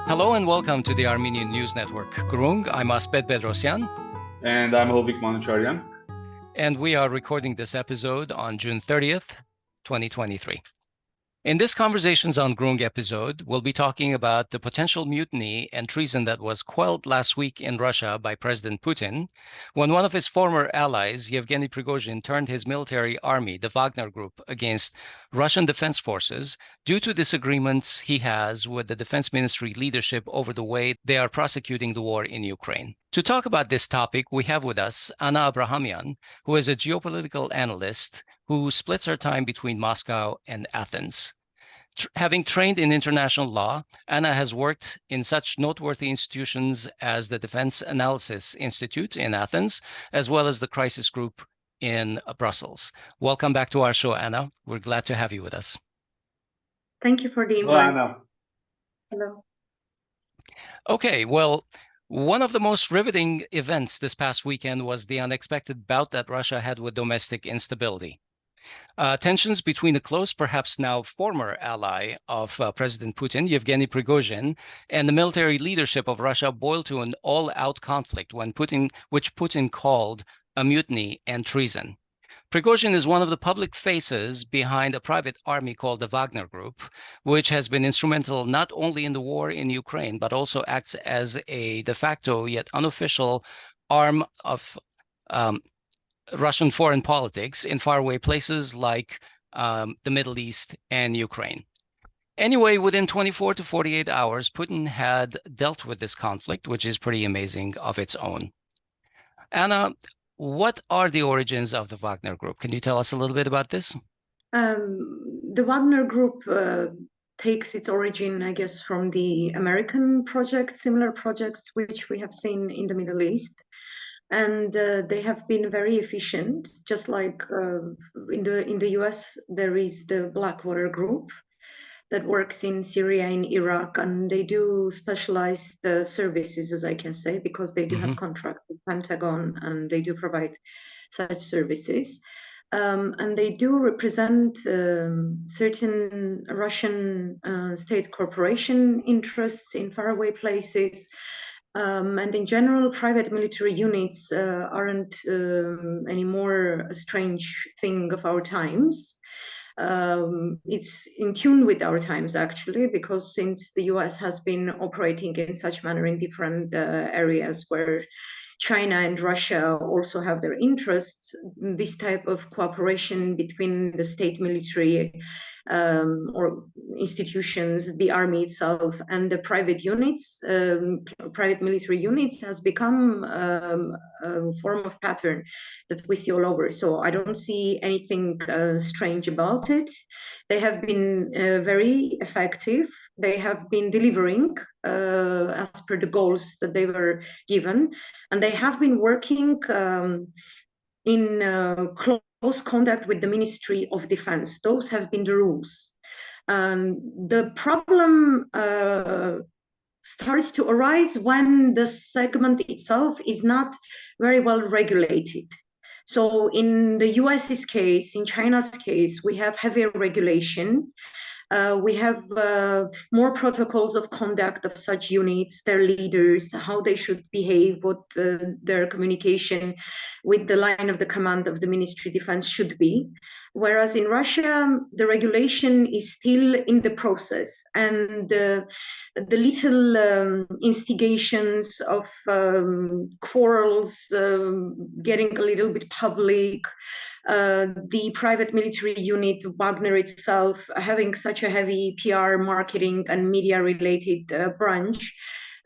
Hello and welcome to the Armenian News Network. Grung, I'm Asbed Bedrossian. And I'm Hovik Manucharyan. And we are recording this episode on June 30th, 2023. In this Conversations on Grung episode, we'll be talking about the potential mutiny and treason that was quelled last week in Russia by President Putin, when one of his former allies, Yevgeny Prigozhin, turned his military army, the Wagner Group, against Russian defense forces due to disagreements he has with the defense ministry leadership over the way they are prosecuting the war in Ukraine. To talk about this topic, we have with us Anna Abrahamian, who is a geopolitical analyst who splits her time between Moscow and Athens. Having trained in international law, Anna has worked in such noteworthy institutions as the Defense Analysis Institute in Athens, as well as the Crisis Group in Brussels. Welcome back to our show, Anna. We're glad to have you with us. Thank you for the invite. Hello, Anna. Hello. Okay, well, one of the most riveting events this past weekend was the unexpected bout that Russia had with domestic instability. Tensions between the close, perhaps now former ally of President Putin, Yevgeny Prigozhin, and the military leadership of Russia boiled to an all-out conflict which Putin called a mutiny and treason. Prigozhin is one of the public faces behind a private army called the Wagner Group, which has been instrumental not only in the war in Ukraine, but also acts as a de facto yet unofficial arm of Russian foreign politics in faraway places like the Middle East and Ukraine. Anyway, within 24 to 48 hours, Putin had dealt with this conflict, which is pretty amazing of its own. Anna, what are the origins of the Wagner Group? Can you tell us a little bit about this? The Wagner Group takes its origin, I guess, from the American project, similar projects which we have seen in the Middle East. And they have been very efficient, just like in the US, there is the Blackwater Group that works in Syria and Iraq, and they do specialized services, as I can say, because they do have contracts with Pentagon and they do provide such services. And they do represent certain Russian state corporation interests in faraway places. And in general, private military units aren't anymore a strange thing of our times. It's in tune with our times, actually, because since the US has been operating in such manner in different areas where China and Russia also have their interests, this type of cooperation between the state military or institutions, the army itself, and the private units, private military units, has become a form of pattern that we see all over. So I don't see anything strange about it. They have been very effective. They have been delivering as per the goals that they were given, and they have been working in close contact with the Ministry of Defense. Those have been the rules. The problem starts to arise when the segment itself is not very well regulated. So in the US's case, in China's case, we have heavier regulation. We have more protocols of conduct of such units, their leaders, how they should behave, what their communication with the line of the command of the Ministry of Defense should be. Whereas in Russia, the regulation is still in the process, and the little instigations of quarrels getting a little bit public, the private military unit, Wagner itself, having such a heavy PR, marketing, and media-related branch,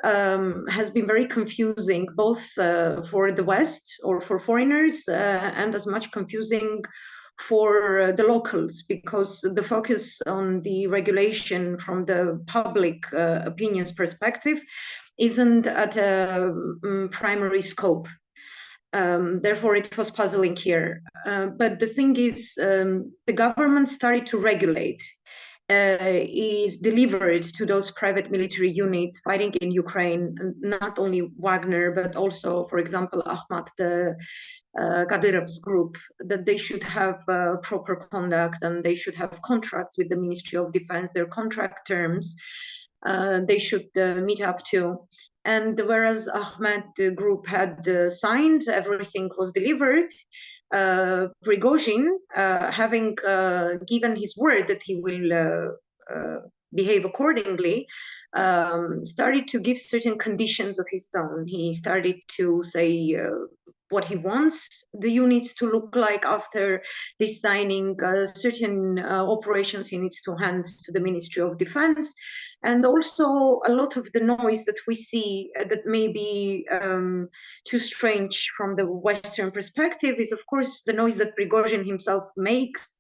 has been very confusing, both for the West or for foreigners, and as much confusing for the locals, because the focus on the regulation from the public opinions perspective isn't at a primary scope. Therefore, it was puzzling here. But the thing is, the government started to regulate. It delivered to those private military units fighting in Ukraine, not only Wagner, but also, for example, Ahmad, the Kadyrov's group, that they should have proper conduct and they should have contracts with the Ministry of Defense, their contract terms. they should meet up to. And whereas Asbed Group had signed, everything was delivered. Prigozhin, having given his word that he will behave accordingly, started to give certain conditions of his own. He started to say what he wants the units to look like after this signing, certain operations he needs to hand to the Ministry of Defense. And also a lot of the noise that we see that may be too strange from the Western perspective is, of course, the noise that Prigozhin himself makes.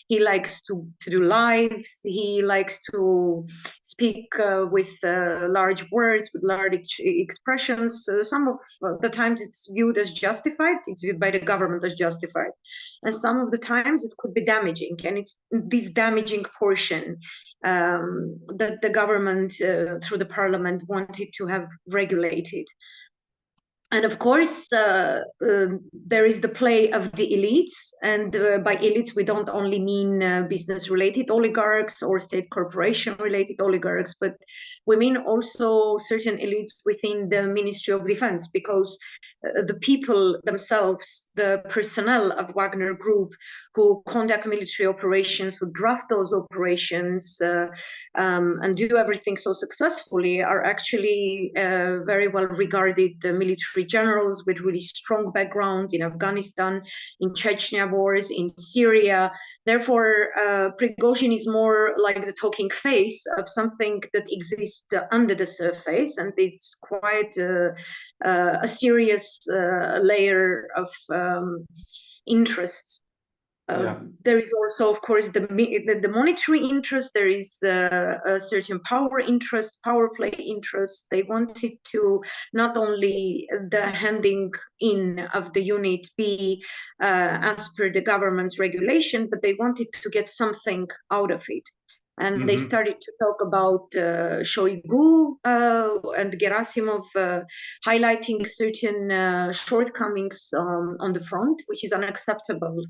He likes to do lives. He likes to speak with large words, with large expressions. Some of the times it's viewed as justified. It's viewed by the government as justified. And some of the times it could be damaging. And it's this damaging portion that the government, through the parliament, wanted to have regulated. And of course, there is the play of the elites. And by elites, we don't only mean business-related oligarchs or state corporation-related oligarchs, but we mean also certain elites within the Ministry of Defense, because the people themselves, the personnel of Wagner Group who conduct military operations, who draft those operations and do everything so successfully, are actually very well regarded military generals with really strong backgrounds in Afghanistan, in Chechnya wars, in Syria. Therefore, Prigozhin is more like the talking face of something that exists under the surface, and it's quite a serious layer of interest. There is also, of course, the monetary interest. There is a certain power interest, power play interest. They wanted to not only the handing in of the unit be as per the government's regulation, but they wanted to get something out of it. And they started to talk about Shoigu and Gerasimov highlighting certain shortcomings on the front, which is unacceptable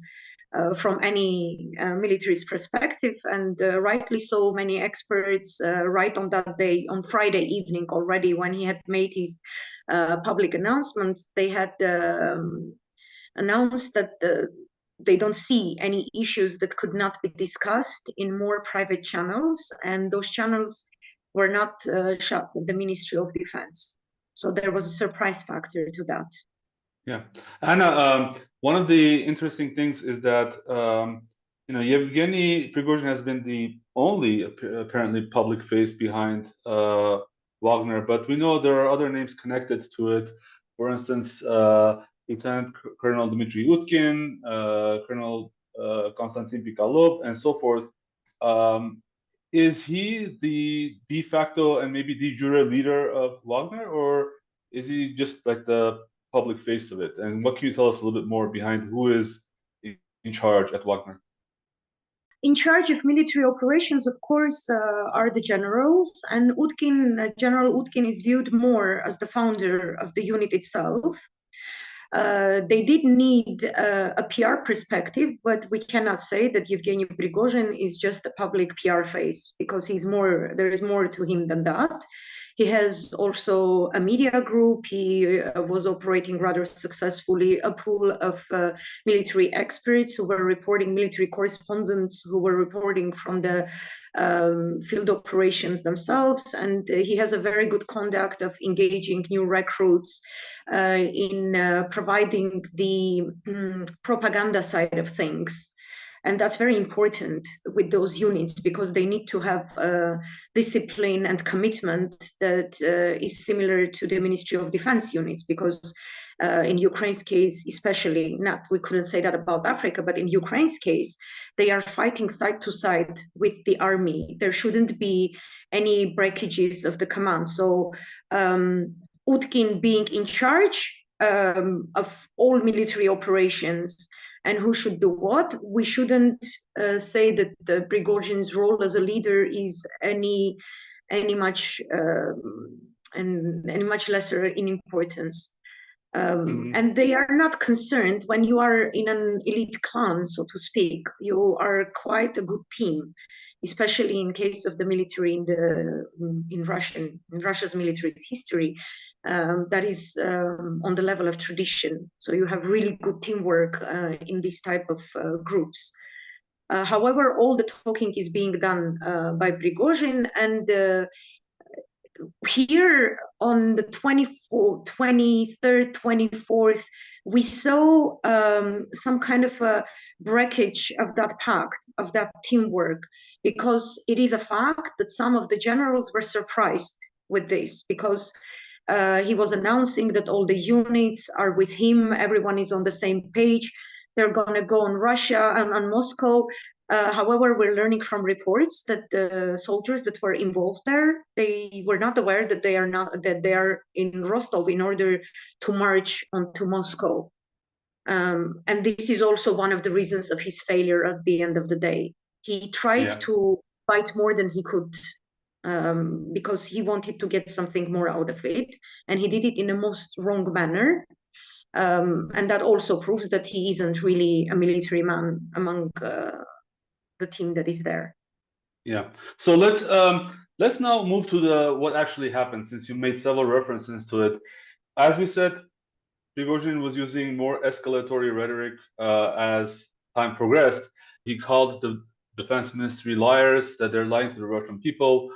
from any militarist perspective. And rightly so, many experts right on that day, on Friday evening already, when he had made his public announcements, they had announced that they don't see any issues that could not be discussed in more private channels, and those channels were not shut at the Ministry of Defense. So there was a surprise factor to that. Yeah, Anna, one of the interesting things is that Yevgeny Prigozhin has been the only apparently public face behind Wagner, but we know there are other names connected to it. For instance, Lieutenant Colonel Dmitry Utkin, Colonel Konstantin Pikalov, and so forth. Is he the de facto and maybe de jure leader of Wagner, or is he just like the public face of it? And what can you tell us a little bit more behind who is in charge at Wagner? In charge of military operations, of course, are the generals, and Utkin, General Utkin, is viewed more as the founder of the unit itself. They did need a PR perspective, but we cannot say that Yevgeny Prigozhin is just a public PR face, because there is more to him than that. He has also a media group. He was operating rather successfully a pool of military experts who were reporting, military correspondents who were reporting from the field operations themselves. And he has a very good conduct of engaging new recruits in providing the propaganda side of things. And that's very important with those units, because they need to have discipline and commitment that is similar to the Ministry of Defense units, because in Ukraine's case, especially, we couldn't say that about Africa, but in Ukraine's case, they are fighting side to side with the army. There shouldn't be any breakages of the command. So Utkin being in charge of all military operations and who should do what, we shouldn't say that Prigozhin's role as a leader is any much lesser in importance. And they are not concerned when you are in an elite clan, so to speak. You are quite a good team. especially in case of the military in Russia's military history. That is on the level of tradition. So you have really good teamwork in this type of groups. However, all the talking is being done by Prigozhin, and here on the 23rd, 24th, we saw some kind of a breakage of that pact, of that teamwork, because it is a fact that some of the generals were surprised with this, because he was announcing that all the units are with him, everyone is on the same page, they're going to go on Russia and on Moscow. However, we're learning from reports that the soldiers that were involved there, they were not aware that they are in Rostov in order to march onto Moscow. And this is also one of the reasons of his failure at the end of the day. He tried to fight more than he could, because he wanted to get something more out of it, and he did it in the most wrong manner. And that also proves that he isn't really a military man among the team that is there. Yeah. So let's now move to what actually happened, since you made several references to it. As we said, Prigozhin was using more escalatory rhetoric as time progressed. He called the defense ministry liars, that they're lying to the Russian people,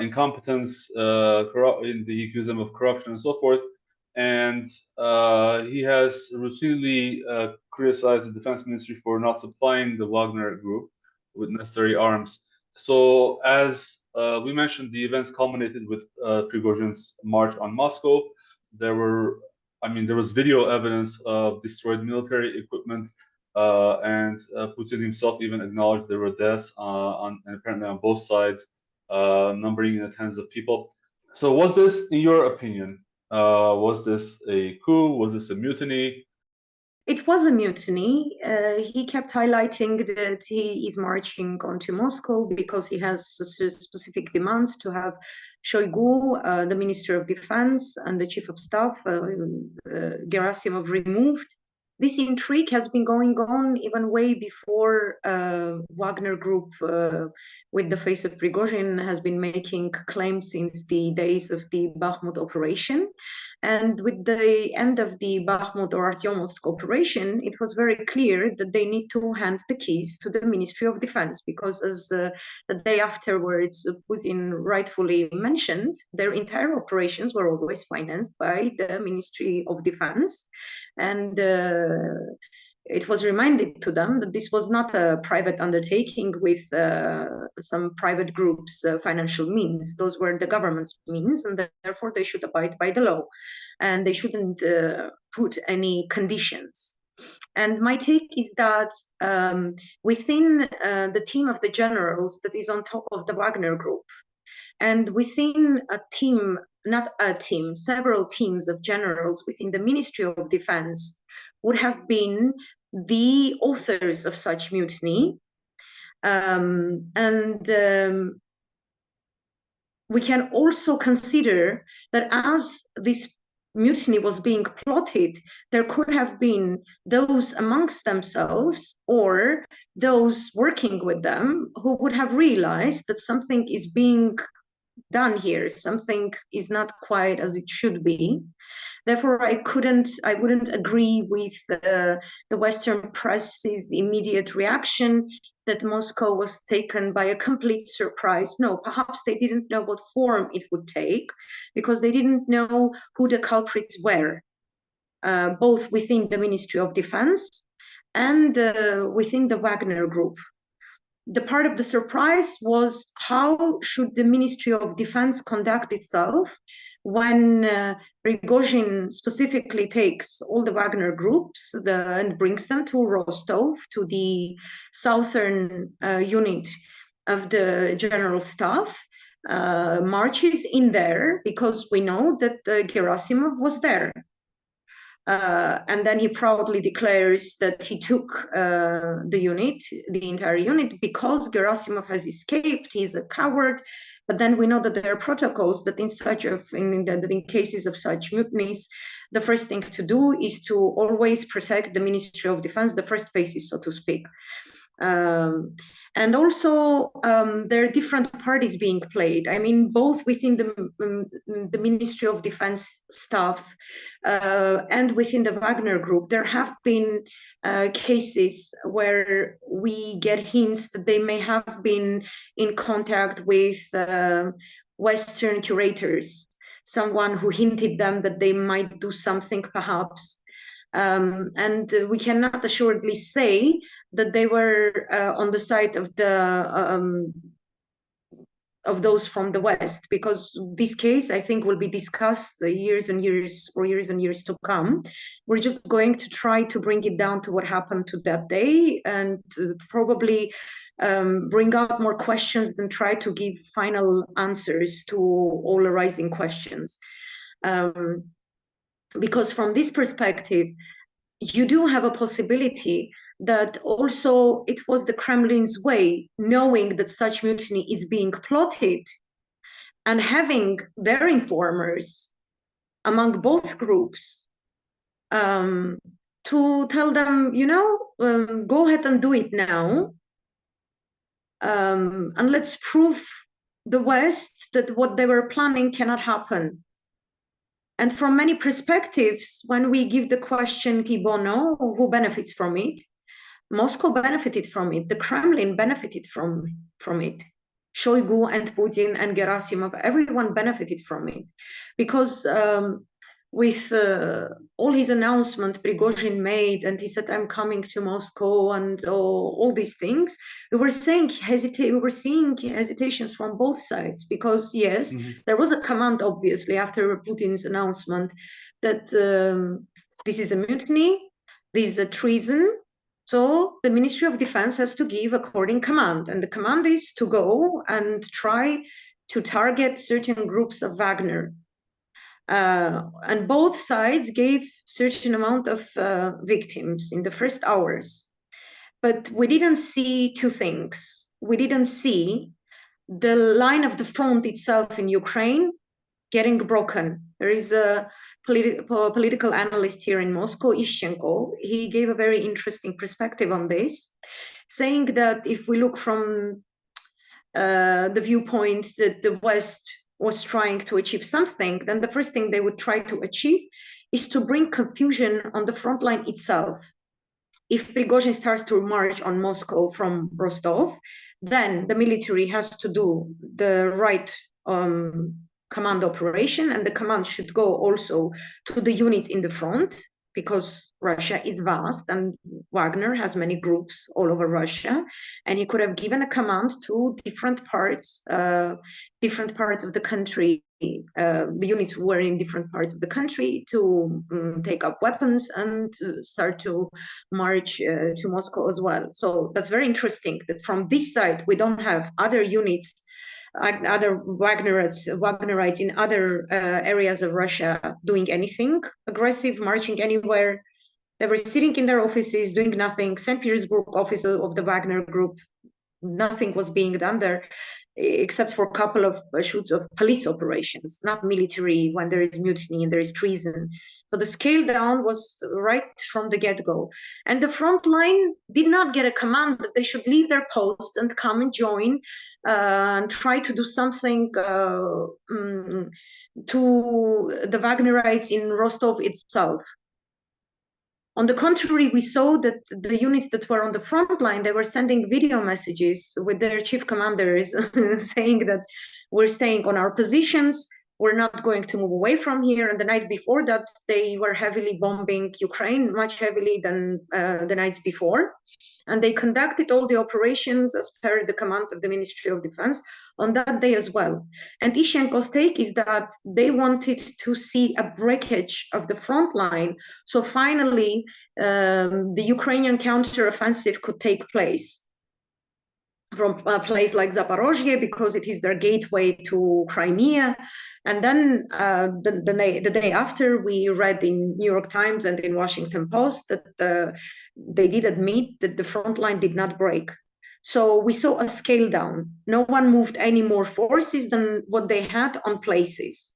incompetent, he accused them of corruption and so forth. And he has routinely criticized the defense ministry for not supplying the Wagner Group with necessary arms. So as we mentioned, the events culminated with Prigozhin's march on Moscow. There was video evidence of destroyed military equipment, and Putin himself even acknowledged there were deaths apparently on both sides, numbering in the tens of people. So was this, in your opinion, was this a coup? Was this a mutiny? It was a mutiny. He kept highlighting that he is marching onto Moscow because he has specific demands to have Shoigu, the Minister of Defense, and the Chief of Staff, Gerasimov, removed. This intrigue has been going on even way before Wagner Group, with the face of Prigozhin, has been making claims since the days of the Bakhmut operation. And with the end of the Bakhmut or Artyomovsk operation, it was very clear that they need to hand the keys to the Ministry of Defense, because as the day afterwards Putin rightfully mentioned, their entire operations were always financed by the Ministry of Defense. And it was reminded to them that this was not a private undertaking with some private groups' financial means. Those were the government's means, and therefore they should abide by the law, and they shouldn't put any conditions. And my take is that within the team of the generals that is on top of the Wagner Group, and within a team, not a team, several teams of generals within the Ministry of Defense would have been the authors of such mutiny. We can also consider that as this mutiny was being plotted, there could have been those amongst themselves or those working with them who would have realized that something is being done here, something is not quite as it should be. Therefore, I wouldn't agree with the Western press's immediate reaction that Moscow was taken by a complete surprise. No, perhaps they didn't know what form it would take, because they didn't know who the culprits were, both within the Ministry of Defense and within the Wagner Group. The part of the surprise was how should the Ministry of Defense conduct itself when Prigozhin specifically takes all the Wagner groups and brings them to Rostov, to the southern unit of the general staff, marches in there, because we know that Gerasimov was there. And then he proudly declares that he took the entire unit, because Gerasimov has escaped, he's a coward. But then we know that there are protocols that in cases of such mutinies, the first thing to do is to always protect the Ministry of Defense, the first basis, so to speak. And also, there are different parties being played. I mean, both within the Ministry of Defense staff and within the Wagner Group, there have been cases where we get hints that they may have been in contact with Western curators, someone who hinted them that they might do something perhaps. And we cannot assuredly say that they were on the side of those from the West, because this case, I think, will be discussed for years and years to come. We're just going to try to bring it down to what happened to that day, and probably bring out more questions than try to give final answers to all arising questions. Because from this perspective, you do have a possibility that also it was the Kremlin's way, knowing that such mutiny is being plotted and having their informers among both groups to tell them, you know, go ahead and do it now. And let's prove the West that what they were planning cannot happen. And from many perspectives, when we give the question, qui bono, who benefits from it? Moscow benefited from it. The Kremlin benefited from it. Shoigu and Putin and Gerasimov, everyone benefited from it. Because with all his announcement Prigozhin made, and he said, I'm coming to Moscow, and all these things, we were seeing hesitations from both sides, because yes, there was a command, obviously, after Putin's announcement that this is a mutiny, this is a treason. So the Ministry of Defense has to give according command, and the command is to go and try to target certain groups of Wagner. And both sides gave certain amount of victims in the first hours. But we didn't see two things. We didn't see the line of the front itself in Ukraine getting broken. There is a political analyst here in Moscow, Ishchenko. He gave a very interesting perspective on this, saying that if we look from the viewpoint that the West was trying to achieve something, then the first thing they would try to achieve is to bring confusion on the front line itself. If Prigozhin starts to march on Moscow from Rostov, then the military has to do the right command operation, and the command should go also to the units in the front, because Russia is vast and Wagner has many groups all over Russia, and he could have given a command to different parts of the country. The units were in different parts of the country to take up weapons and start to march to Moscow as well. So that's very interesting that from this side, we don't have other units, other Wagnerites in other areas of Russia doing anything aggressive, marching anywhere. They were sitting in their offices, doing nothing. St. Petersburg office of the Wagner Group, nothing was being done there, except for a couple of shoots of police operations, not military when there is mutiny and there is treason. So the scale down was right from the get-go. And the front line did not get a command that they should leave their posts and come and join and try to do something to the Wagnerites in Rostov itself. On the contrary, we saw that the units that were on the front line, they were sending video messages with their chief commanders saying that we're staying on our positions, we're not going to move away from here. And the night before that, they were heavily bombing Ukraine, much heavily than the nights before. And they conducted all the operations as per the command of the Ministry of Defense on that day as well. And Ishchenko's take is that they wanted to see a breakage of the front line. So finally, the Ukrainian counteroffensive could take place from a place like Zaporozhye, because it is their gateway to Crimea. And then the day after, we read in New York Times and in Washington Post that they did admit that the front line did not break. So we saw a scale down. No one moved any more forces than what they had on places.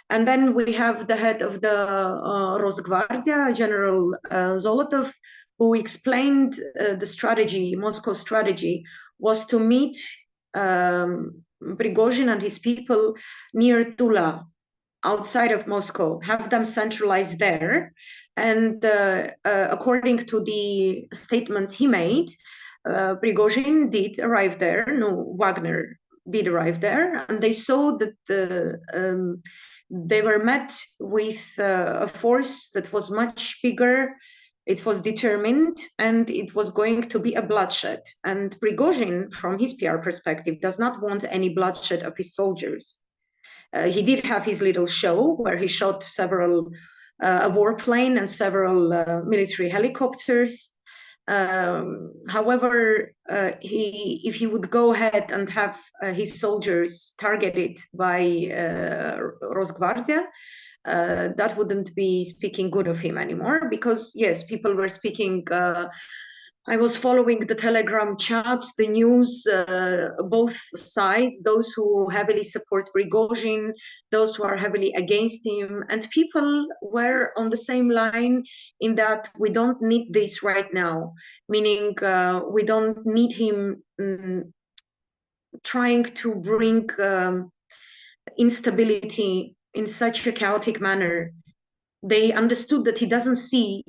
And then we have the head of the Rosgvardia, General Zolotov, who explained the strategy, Moscow's strategy, was to meet Prigozhin and his people near Tula, outside of Moscow, have them centralized there. And according to the statements he made, Prigozhin did arrive there, no, Wagner did arrive there, and they saw that they were met with a force that was much bigger. It was determined, and it was going to be a bloodshed. And Prigozhin, from his PR perspective, does not want any bloodshed of his soldiers. He did have his little show where he shot several, a warplane and several military helicopters. However, if he would go ahead and have his soldiers targeted by Rosgvardia, that wouldn't be speaking good of him anymore, because yes, people were speaking. I was following the Telegram chats, the news, both sides, those who heavily support Prigozhin, those who are heavily against him, and people were on the same line in that we don't need this right now, meaning we don't need him trying to bring instability in such a chaotic manner. They understood that he doesn't see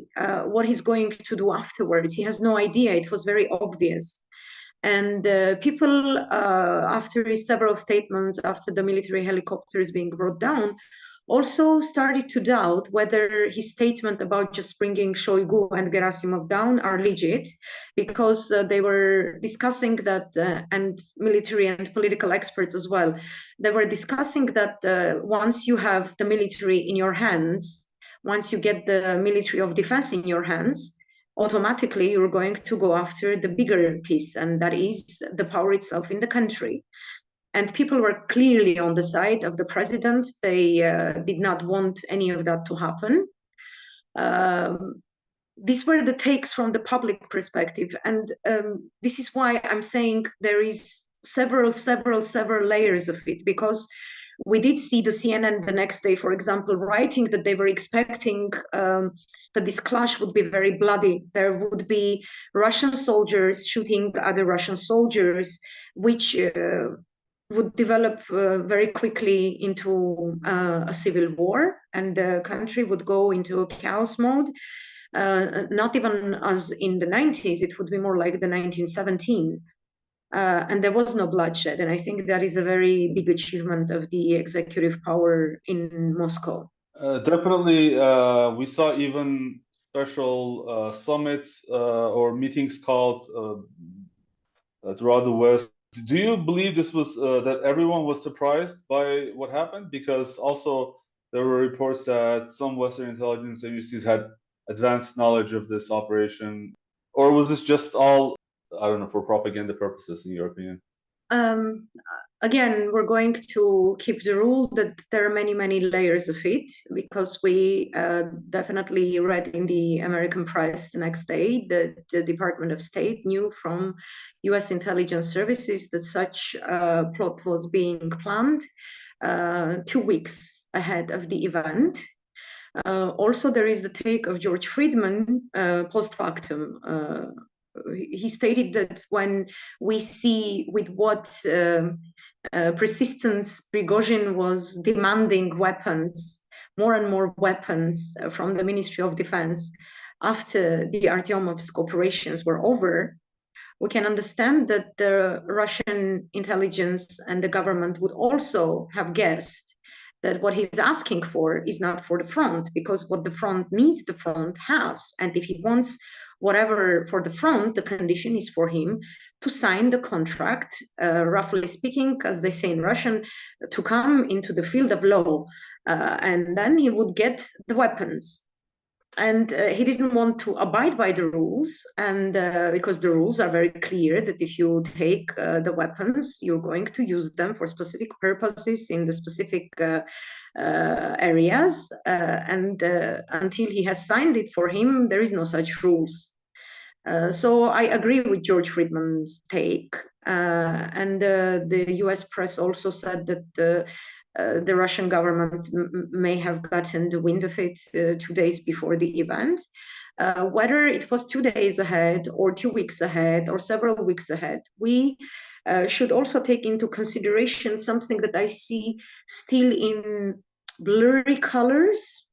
what he's going to do afterwards. He has no idea. It was very obvious. And people, after his several statements, after the military helicopters being brought down, also started to doubt whether his statement about just bringing Shoigu and Gerasimov down are legit, because they were discussing that, and military and political experts as well, they were discussing that once you have the military in your hands, once you get the military of defense in your hands, automatically you're going to go after the bigger piece, and that is the power itself in the country. And people were clearly on the side of the president. They did not want any of that to happen. These were the takes from the public perspective. And this is why I'm saying there is several layers of it, because we did see the CNN the next day, for example, writing that they were expecting that this clash would be very bloody. There would be Russian soldiers shooting other Russian soldiers, which would develop very quickly into a civil war, and the country would go into a chaos mode. Not even as in the 90s, it would be more like the 1917. And there was no bloodshed. And I think that is a very big achievement of the executive power in Moscow. Definitely, we saw even special summits or meetings called throughout the West. Do you believe this was that everyone was surprised by what happened? Because also there were reports that some Western intelligence agencies had advanced knowledge of this operation, or was this just all, I don't know, for propaganda purposes, in your opinion? Again, we're going to keep the rule that there are many layers of it, because we definitely read in the American press the next day that the Department of State knew from US intelligence services that such a plot was being planned 2 weeks ahead of the event. Also, there is the take of George Friedman post factum. He stated that when we see with what persistence Prigozhin was demanding weapons, more and more weapons from the Ministry of Defense after the Artyomovsk operations were over, we can understand that the Russian intelligence and the government would also have guessed that what he's asking for is not for the front, because what the front needs, the front has. And if he wants whatever for the front, the condition is for him to sign the contract, roughly speaking, as they say in Russian, to come into the field of law. And then he would get the weapons. And he didn't want to abide by the rules, and because the rules are very clear that if you take the weapons, you're going to use them for specific purposes in the specific areas, and until he has signed it for him, there is no such rules. So I agree with George Friedman's take, and the US press also said that the Russian government may have gotten the wind of it 2 days before the event. whether it was 2 days ahead or 2 weeks ahead or several weeks ahead, we should also take into consideration something that I see still in blurry colors,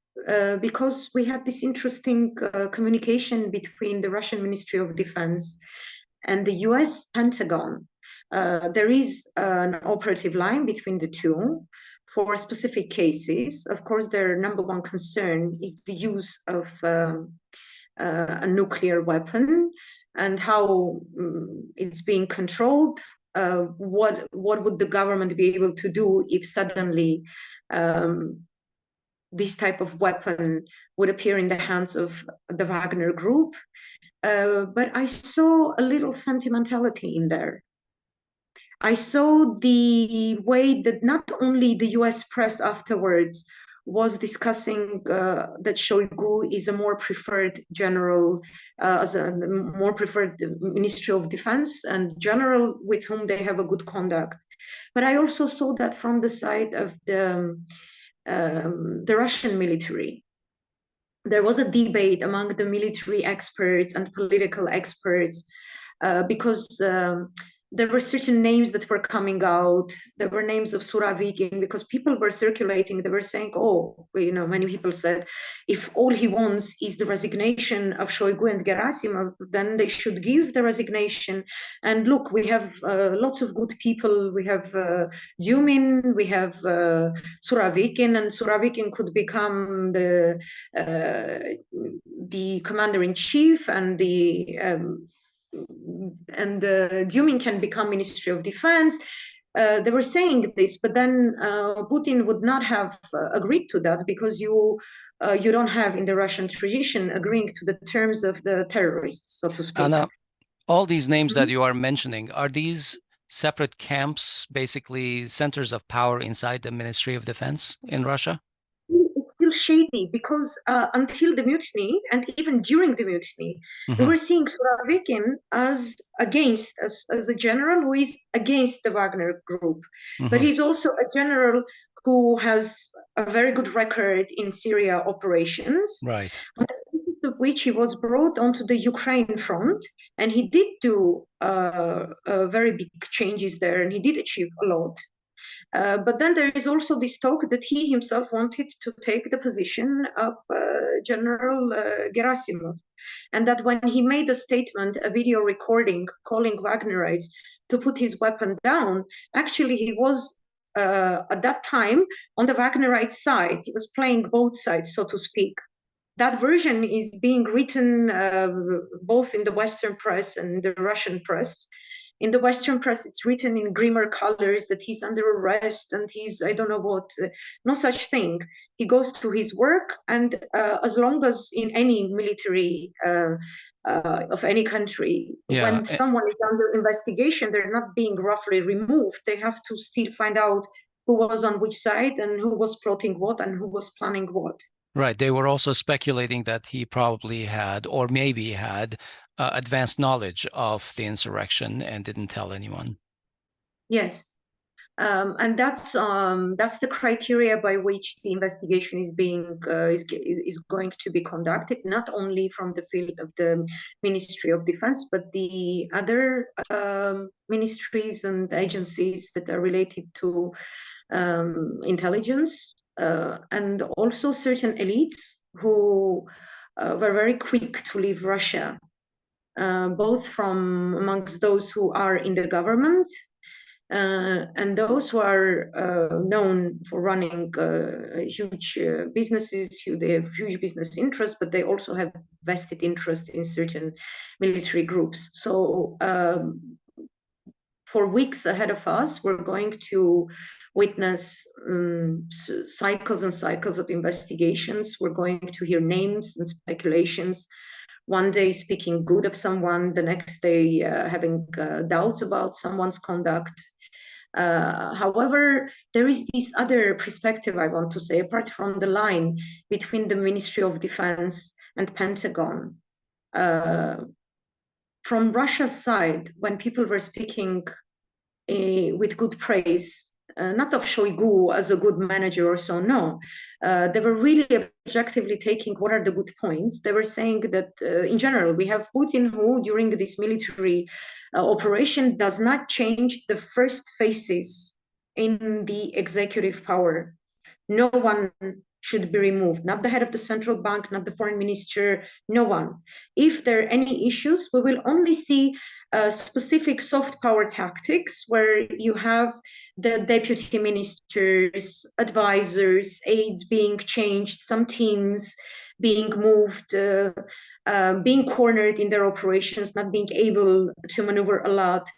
because we have this interesting communication between the Russian Ministry of Defense and the US Pentagon. There is an operative line between the two for specific cases. Of course, their number one concern is the use of a nuclear weapon and how it's being controlled. What would the government be able to do if suddenly this type of weapon would appear in the hands of the Wagner Group? But I saw a little sentimentality in there. I saw the way that not only the US press afterwards was discussing that Shoigu is a more preferred general, as a more preferred Ministry of Defense and general with whom they have a good conduct. But I also saw that from the side of the Russian military. There was a debate among the military experts and political experts because there were certain names that were coming out. There were names of Surovikin because people were circulating. They were saying, oh, many people said, if all he wants is the resignation of Shoigu and Gerasimov, then they should give the resignation. And look, we have lots of good people. We have Dumin, we have Surovikin, and Surovikin could become the commander-in-chief, and Dumin can become Ministry of Defense. They were saying this, but then Putin would not have agreed to that because you don't have in the Russian tradition agreeing to the terms of the terrorists, so to speak. Anna, all these names that you are mentioning, are these separate camps, basically centers of power inside the Ministry of Defense in Russia? It's still shady because until the mutiny and even during the mutiny, we were seeing Surovikin as a general who is against the Wagner Group. But he's also a general who has a very good record in Syria operations. Right. On the basis of which he was brought onto the Ukraine front, and he did do very big changes there, and he did achieve a lot. But then there is also this talk that he himself wanted to take the position of General Gerasimov, and that when he made a statement, a video recording calling Wagnerites to put his weapon down, actually he was at that time on the Wagnerite side. He was playing both sides, so to speak. That version is being written both in the Western press and the Russian press. In the Western press, it's written in grimmer colors that he's under arrest and he's, I don't know what, no such thing. He goes to his work, and as long as in any military of any country, when someone is under investigation, they're not being roughly removed. They have to still find out who was on which side and who was plotting what and who was planning what. Right. They were also speculating that he probably had, or maybe had, advanced knowledge of the insurrection and didn't tell anyone. Yes, and that's the criteria by which the investigation is going to be conducted, not only from the field of the Ministry of Defense, but the other ministries and agencies that are related to intelligence, and also certain elites who were very quick to leave Russia. Both from amongst those who are in the government and those who are known for running huge businesses. They have huge business interests, but they also have vested interest in certain military groups. So for weeks ahead of us, we're going to witness cycles and cycles of investigations. We're going to hear names and speculations. One day speaking good of someone, the next day having doubts about someone's conduct. However, there is this other perspective I want to say, apart from the line between the Ministry of Defense and Pentagon. From Russia's side, when people were speaking with good praise not of Shoigu as a good manager or so, no. They were really objectively taking what are the good points. They were saying that in general, we have Putin who during this military operation does not change the first phases in the executive power. No one should be removed, not the head of the central bank, not the foreign minister, no one. If there are any issues, we will only see specific soft power tactics where you have the deputy ministers, advisors, aides being changed, some teams being moved, being cornered in their operations, not being able to maneuver a lot.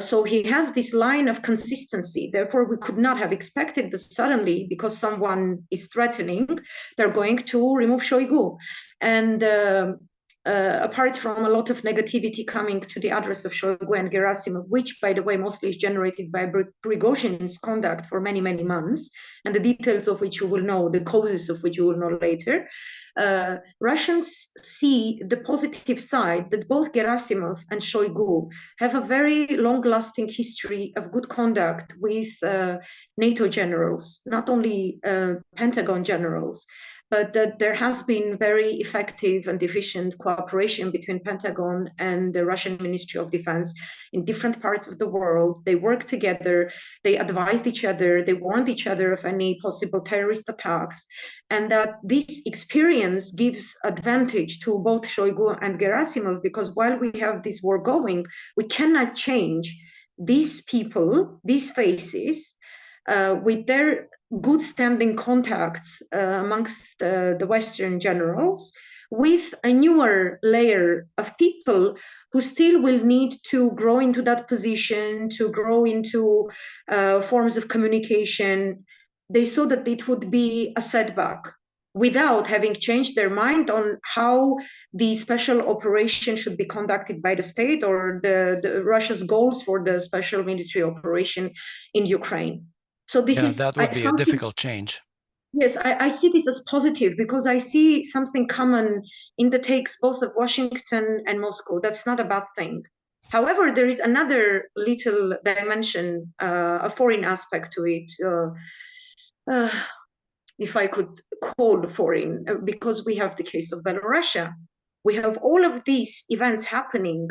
So he has this line of consistency. Therefore, we could not have expected that suddenly, because someone is threatening, they're going to remove Shoigu. And apart from a lot of negativity coming to the address of Shoigu and Gerasimov, which, by the way, mostly is generated by Prigozhin's conduct for many, many months, and the details of which you will know, the causes of which you will know later, Russians see the positive side that both Gerasimov and Shoigu have a very long-lasting history of good conduct with NATO generals, not only Pentagon generals, but that there has been very effective and efficient cooperation between Pentagon and the Russian Ministry of Defense in different parts of the world. They work together, they advised each other, they warned each other of any possible terrorist attacks, and that this experience gives advantage to both Shoigu and Gerasimov, because while we have this war going, we cannot change these people, these faces, with their good standing contacts amongst the Western generals, with a newer layer of people who still will need to grow into that position, to grow into forms of communication. They saw that it would be a setback without having changed their mind on how the special operation should be conducted by the state, or the Russia's goals for the special military operation in Ukraine. So this is that would be a difficult change. Yes, I see this as positive, because I see something common in the takes both of Washington and Moscow. That's not a bad thing. However, there is another little dimension, a foreign aspect to it, if I could call foreign, because we have the case of Belarus. We have all of these events happening.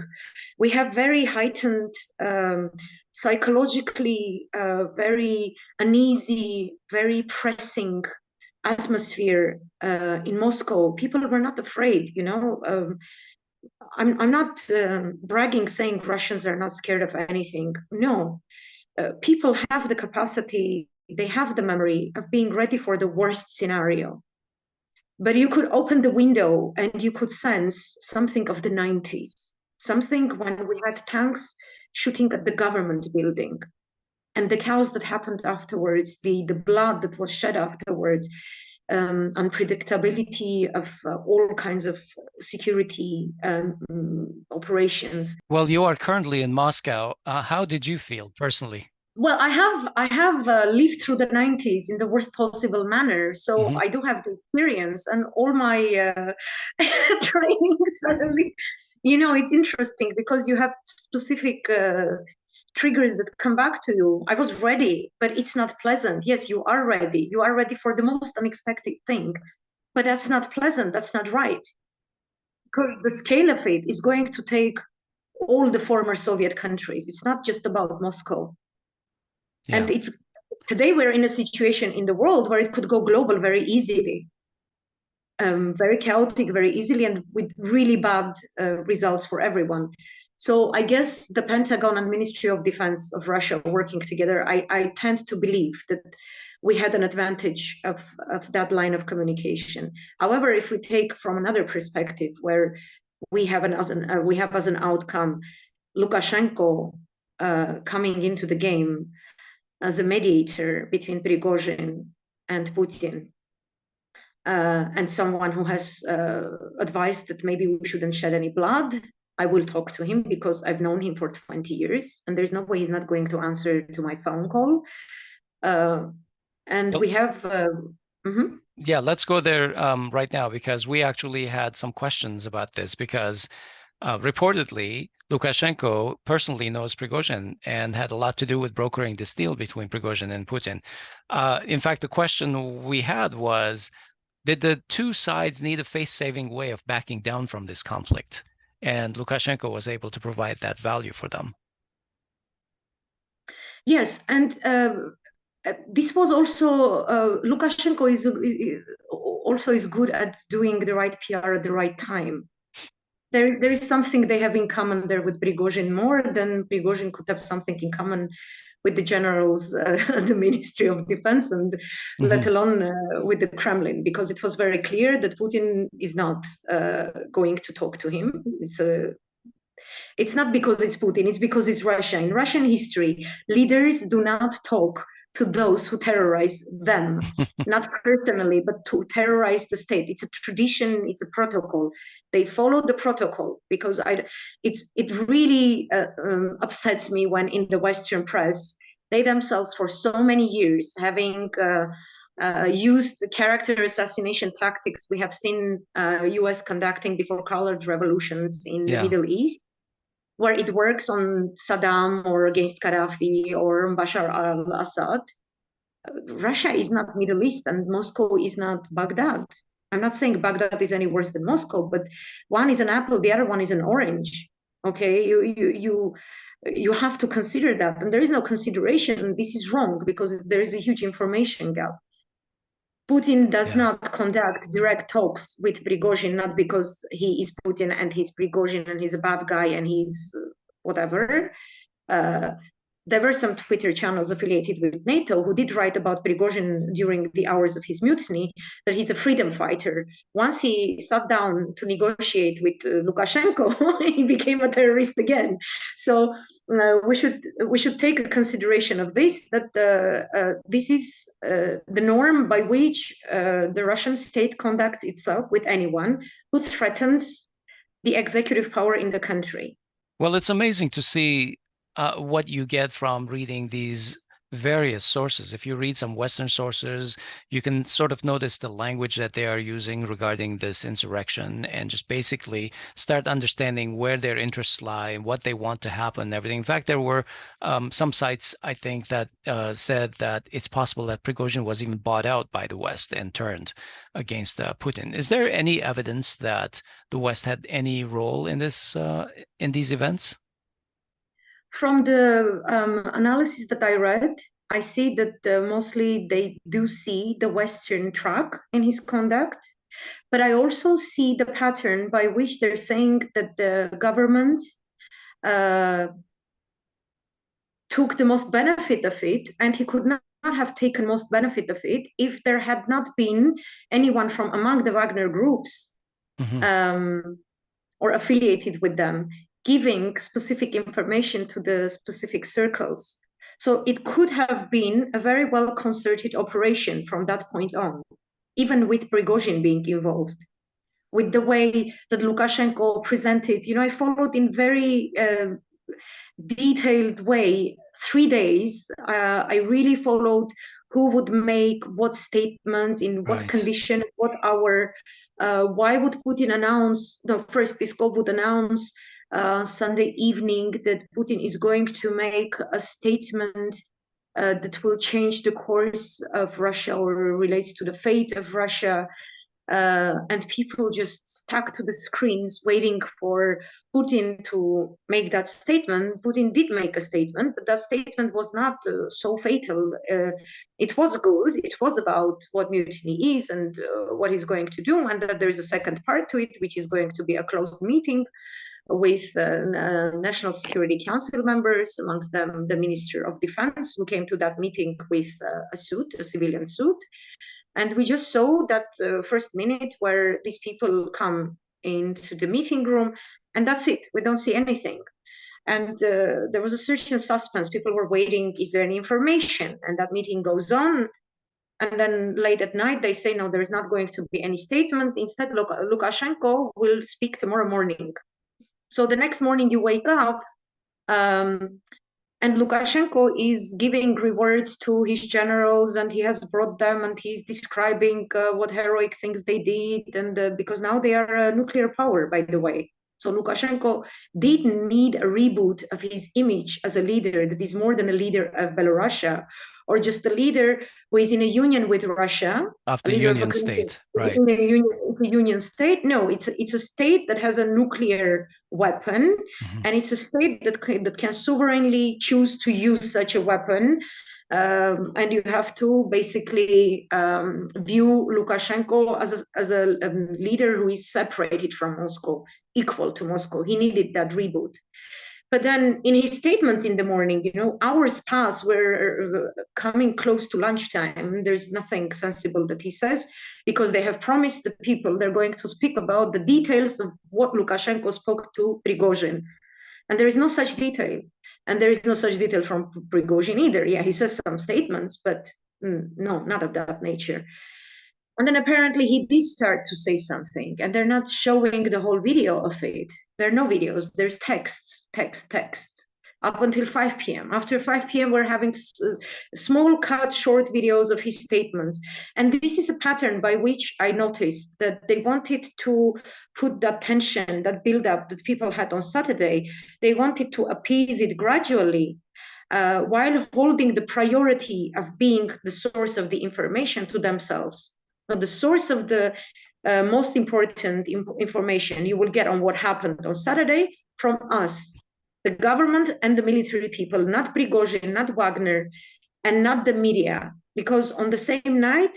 We have very heightened, psychologically very uneasy, very pressing atmosphere in Moscow. People were not afraid, you know. I'm not bragging, saying Russians are not scared of anything. No, people have the capacity, they have the memory of being ready for the worst scenario. But you could open the window and you could sense something of the 90s, something when we had tanks shooting at the government building, and the chaos that happened afterwards, the blood that was shed afterwards, unpredictability of all kinds of security operations. Well, you are currently in Moscow. How did you feel personally? Well, I have lived through the 90s in the worst possible manner, so I do have the experience, and all my training suddenly, you know, it's interesting because you have specific triggers that come back to you. I was ready, but it's not pleasant. Yes, you are ready. You are ready for the most unexpected thing, but that's not pleasant. That's not right. Because the scale of it is going to take all the former Soviet countries. It's not just about Moscow. Yeah. And today we're in a situation in the world where it could go global very easily, very chaotic, very easily, and with really bad results for everyone. So I guess the Pentagon and Ministry of Defense of Russia working together, I tend to believe that we had an advantage of that line of communication. However, if we take from another perspective, where we have as an outcome Lukashenko coming into the game as a mediator between Prigozhin and Putin, and someone who has advised that maybe we shouldn't shed any blood. I will talk to him because I've known him for 20 years, and there's no way he's not going to answer to my phone call. And we have... Yeah, let's go there right now, because we actually had some questions about this, because reportedly Lukashenko personally knows Prigozhin and had a lot to do with brokering this deal between Prigozhin and Putin. In fact, the question we had was, did the two sides need a face-saving way of backing down from this conflict? And Lukashenko was able to provide that value for them. Yes, and this was also Lukashenko is good at doing the right PR at the right time. There is something they have in common there with Prigozhin, more than Prigozhin could have something in common with the generals, the Ministry of Defense, and let alone with the Kremlin, because it was very clear that Putin is not going to talk to him. It's not because it's Putin, it's because it's Russia. In Russian history, leaders do not talk to those who terrorize them, not personally, but to terrorize the state. It's a tradition, it's a protocol. They follow the protocol, because it really upsets me when in the Western press, they themselves for so many years, having used the character assassination tactics we have seen US conducting before colored revolutions in the Middle East, where it works on Saddam or against Gaddafi or Bashar al-Assad. Russia is not Middle East, and Moscow is not Baghdad. I'm not saying Baghdad is any worse than Moscow, but one is an apple, the other one is an orange. Okay, you have to consider that, and there is no consideration. This is wrong because there is a huge information gap. Putin does not conduct direct talks with Prigozhin, not because he is Putin and he's Prigozhin and he's a bad guy and he's whatever. There were some Twitter channels affiliated with NATO who did write about Prigozhin during the hours of his mutiny, that he's a freedom fighter. Once he sat down to negotiate with Lukashenko, he became a terrorist again. So we should take a consideration of this, that this is the norm by which the Russian state conducts itself with anyone who threatens the executive power in the country. Well, it's amazing to see what you get from reading these various sources. If you read some Western sources, you can sort of notice the language that they are using regarding this insurrection and just basically start understanding where their interests lie and what they want to happen and everything. In fact, there were some sites, I think, that said that it's possible that Prigozhin was even bought out by the West and turned against Putin. Is there any evidence that the West had any role in this in these events? From the analysis that I read, I see that mostly they do see the Western track in his conduct, but I also see the pattern by which they're saying that the government took the most benefit of it, and he could not have taken most benefit of it if there had not been anyone from among the Wagner groups or affiliated with them, giving specific information to the specific circles. So it could have been a very well concerted operation from that point on, even with Prigozhin being involved. With the way that Lukashenko presented, I followed in very detailed way 3 days. I really followed who would make what statements, in what condition, what hour. Why would Putin announce, first Peskov would announce Sunday evening that Putin is going to make a statement that will change the course of Russia or relates to the fate of Russia. And people just stuck to the screens waiting for Putin to make that statement. Putin did make a statement, but that statement was not so fatal. It was good. It was about what mutiny is and what he's going to do, and that there is a second part to it, which is going to be a closed meeting with National Security Council members, amongst them the Minister of Defense, who came to that meeting with a suit, a civilian suit. And we just saw that first minute where these people come into the meeting room, and that's it. We don't see anything. And there was a certain suspense. People were waiting, is there any information? And that meeting goes on. And then late at night, they say, no, there is not going to be any statement. Instead, Lukashenko will speak tomorrow morning. So the next morning you wake up, and Lukashenko is giving rewards to his generals, and he has brought them, and he's describing what heroic things they did, and because now they are a nuclear power, by the way. So Lukashenko didn't need a reboot of his image as a leader that is more than a leader of Belarus, or just a leader who is in a union with Russia, of the a leader union of a state, right? in a union state. No, it's a state that has a nuclear weapon, and it's a state that can sovereignly choose to use such a weapon. And you have to basically view Lukashenko as a leader who is separated from Moscow, equal to Moscow. He needed that reboot. But then in his statements in the morning, hours pass, we're coming close to lunchtime. There's nothing sensible that he says, because they have promised the people they're going to speak about the details of what Lukashenko spoke to Prigozhin. And there is no such detail. And there is no such detail from Prigozhin either. Yeah, he says some statements, but no, not of that nature. And then apparently he did start to say something, and they're not showing the whole video of it. There are no videos, there's text, up until 5 p.m. After 5 p.m., we're having small cut short videos of his statements. And this is a pattern by which I noticed that they wanted to put that tension, that buildup that people had on Saturday, they wanted to appease it gradually, while holding the priority of being the source of the information to themselves. But the source of the most important information you will get on what happened on Saturday from us, the government and the military people, not Prigozhin, not Wagner, and not the media. Because on the same night,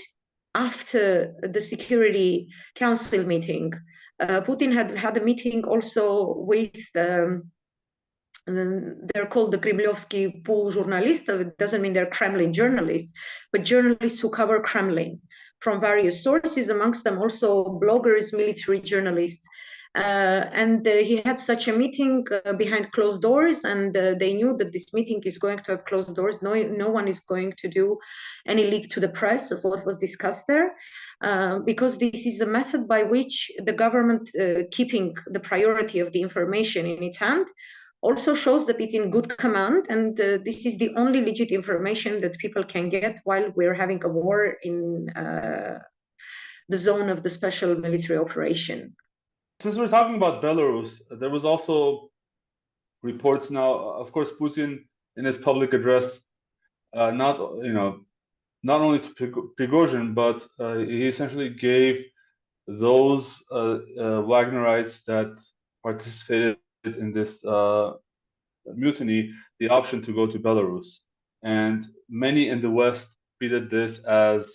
after the Security Council meeting, Putin had a meeting also with, they're called the Kremlovsky pool journalists. It doesn't mean they're Kremlin journalists, but journalists who cover Kremlin from various sources, amongst them also bloggers, military journalists. And he had such a meeting behind closed doors, and they knew that this meeting is going to have closed doors. No one is going to do any leak to the press of what was discussed there, because this is a method by which the government, keeping the priority of the information in its hand, also shows that it's in good command, and this is the only legit information that people can get while we're having a war in the zone of the special military operation. Since we're talking about Belarus, there was also reports now. Of course, Putin in his public address, not only to Prigozhin, but he essentially gave those Wagnerites that participated in this mutiny the option to go to Belarus, and many in the West treated this as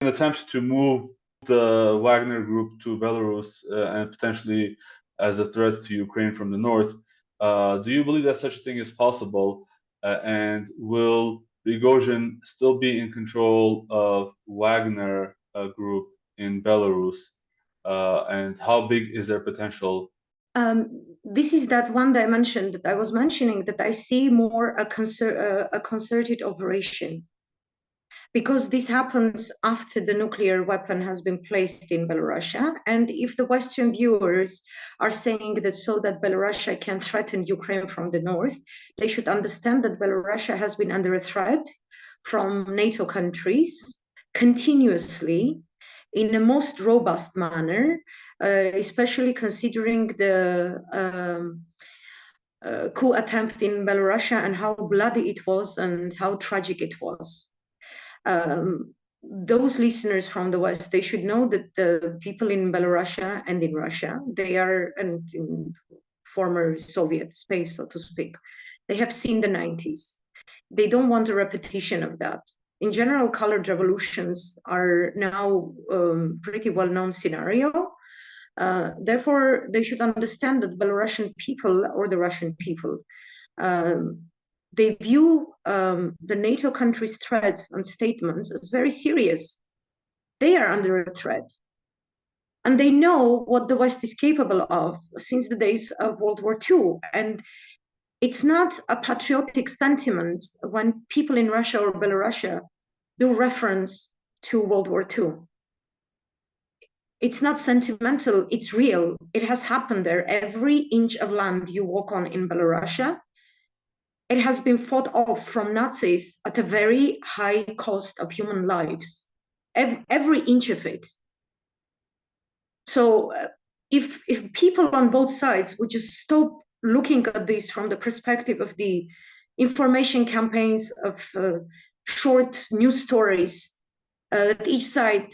an attempt to move the Wagner Group to Belarus and potentially as a threat to Ukraine from the north. Do you believe that such a thing is possible? And will Prigozhin still be in control of Wagner Group in Belarus? And how big is their potential? This is that one dimension that I was mentioning, that I see more a concerted operation, because this happens after the nuclear weapon has been placed in Belarus. And if the Western viewers are saying that so that Belarus can threaten Ukraine from the north, they should understand that Belarus has been under a threat from NATO countries continuously in a most robust manner, especially considering the coup attempt in Belarus and how bloody it was and how tragic it was. Those listeners from the West, they should know that the people in Belarus and in Russia, they are, and in former Soviet space, so to speak, they have seen the 90s. They don't want a repetition of that. In general, colored revolutions are now pretty well-known scenario. Therefore, they should understand that Belarusian people, or the Russian people, they view the NATO countries' threats and statements as very serious. They are under a threat. And they know what the West is capable of since the days of World War II. And it's not a patriotic sentiment when people in Russia or Belarus do reference to World War II. It's not sentimental, it's real. It has happened there. Every inch of land you walk on in Belarus, it has been fought off from Nazis at a very high cost of human lives. Every inch of it. So if people on both sides would just stop looking at this from the perspective of the information campaigns of short news stories that each side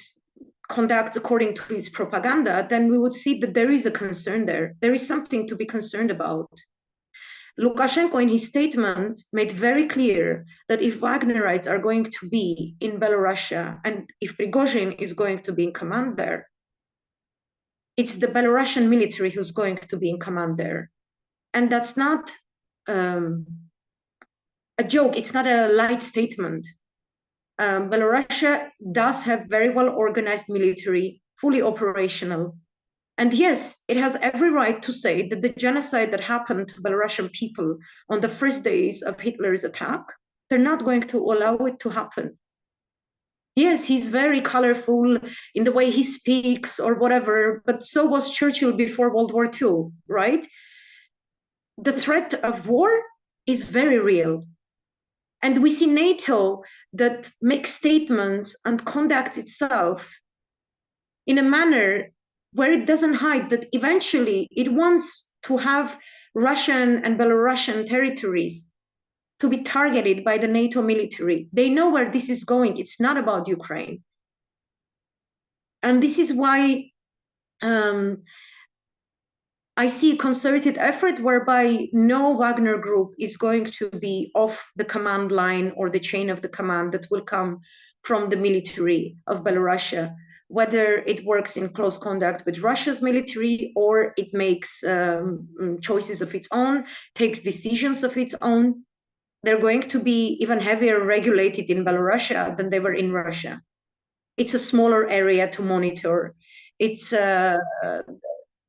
conducts according to its propaganda, then we would see that there is a concern there. There is something to be concerned about. Lukashenko, in his statement, made very clear that if Wagnerites are going to be in Belarus and if Prigozhin is going to be in command there, it's the Belarusian military who's going to be in command there. And that's not a joke. It's not a light statement. Belarus does have very well organized military, fully operational. And yes, it has every right to say that the genocide that happened to Belarusian people on the first days of Hitler's attack, they're not going to allow it to happen. Yes, he's very colorful in the way he speaks or whatever, but so was Churchill before World War II, right? The threat of war is very real. And we see NATO that makes statements and conducts itself in a manner where it doesn't hide that eventually it wants to have Russian and Belarusian territories to be targeted by the NATO military. They know where this is going. It's not about Ukraine. And this is why I see a concerted effort whereby no Wagner Group is going to be off the command line or the chain of the command that will come from the military of Belarus, whether it works in close contact with Russia's military or it makes choices of its own, takes decisions of its own. They're going to be even heavier regulated in Belarus than they were in Russia. It's a smaller area to monitor. It's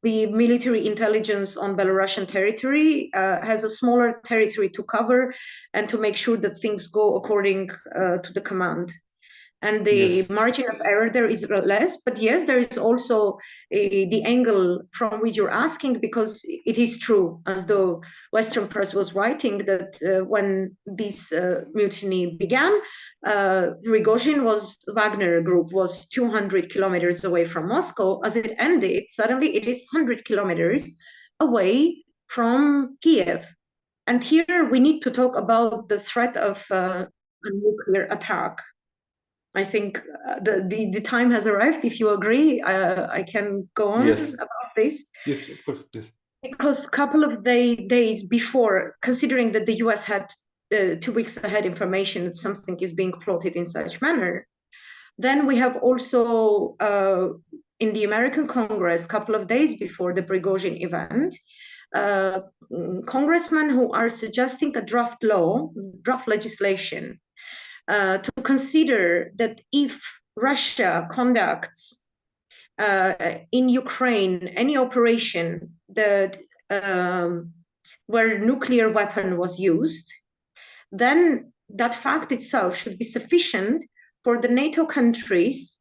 the military intelligence on Belarusian territory has a smaller territory to cover and to make sure that things go according to the command. And the margin of error there is less, but yes, there is also the angle from which you're asking, because it is true, as the Western press was writing, that when this mutiny began, Wagner Group was 200 kilometers away from Moscow. As it ended, suddenly it is 100 kilometers away from Kiev. And here we need to talk about the threat of a nuclear attack. I think the time has arrived. If you agree, I can go on about this. Yes, of course. Yes. Because a couple of days before, considering that the US had 2 weeks ahead information that something is being plotted in such manner, then we have also in the American Congress, a couple of days before the Prigozhin event, congressmen who are suggesting a draft legislation to consider that if Russia conducts in Ukraine any operation that where nuclear weapon was used, then that fact itself should be sufficient for the NATO countries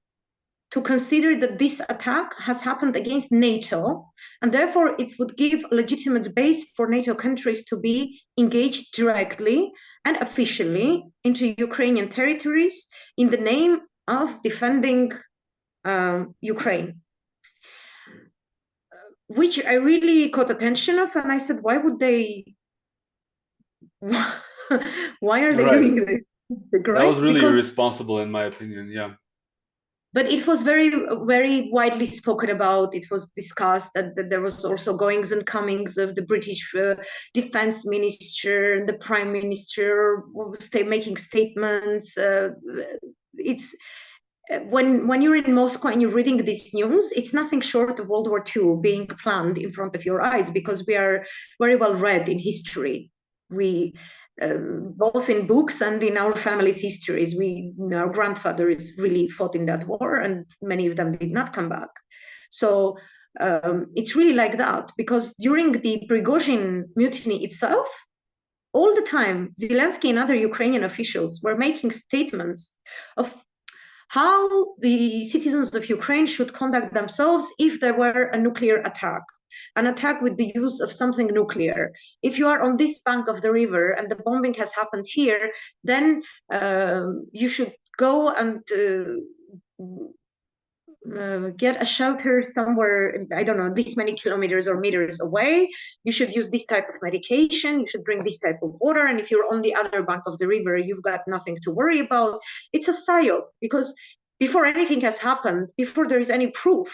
to consider that this attack has happened against NATO, and therefore it would give a legitimate base for NATO countries to be engaged directly and officially into Ukrainian territories in the name of defending Ukraine, which I really caught attention of, and I said, why would they? Why are they doing this? That was really irresponsible, in my opinion. Yeah. But it was very, very widely spoken about. It was discussed that there was also goings and comings of the British defense minister, the prime minister making statements. It's when you're in Moscow and you're reading this news, it's nothing short of World War II being planned in front of your eyes, because we are very well read in history. We both in books and in our family's histories, our grandfathers really fought in that war, and many of them did not come back. So it's really like that, because during the Prigozhin mutiny itself, all the time, Zelensky and other Ukrainian officials were making statements of how the citizens of Ukraine should conduct themselves if there were a nuclear attack. An attack with the use of something nuclear. If you are on this bank of the river and the bombing has happened here, then you should go and get a shelter somewhere, I don't know, this many kilometers or meters away. You should use this type of medication. You should drink this type of water. And if you're on the other bank of the river, you've got nothing to worry about. It's a psyop, because before anything has happened, before there is any proof,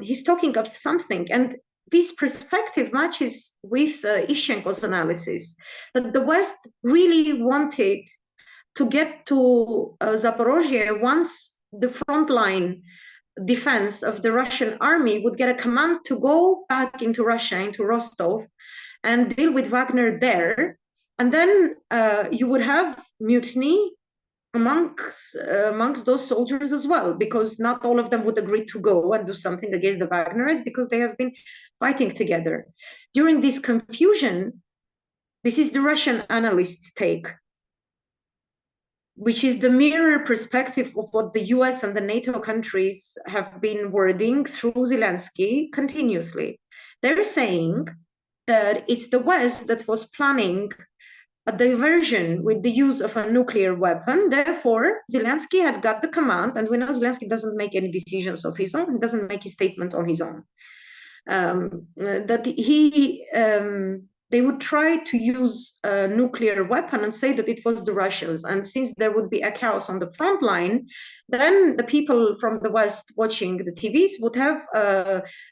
he's talking of something. And this perspective matches with Ishchenko's analysis, that the West really wanted to get to Zaporozhye once the frontline defense of the Russian army would get a command to go back into Russia, into Rostov, and deal with Wagner there. And then you would have mutiny amongst those soldiers as well, because not all of them would agree to go and do something against the Wagnerites, because they have been fighting together. During this confusion, this is the Russian analyst's take, which is the mirror perspective of what the US and the NATO countries have been wording through Zelensky continuously. They're saying that it's the West that was planning a diversion with the use of a nuclear weapon. Therefore, Zelensky had got the command, and we know Zelensky doesn't make any decisions of his own, he doesn't make his statements on his own. They would try to use a nuclear weapon and say that it was the Russians. And since there would be a chaos on the front line, then the people from the West watching the TVs would have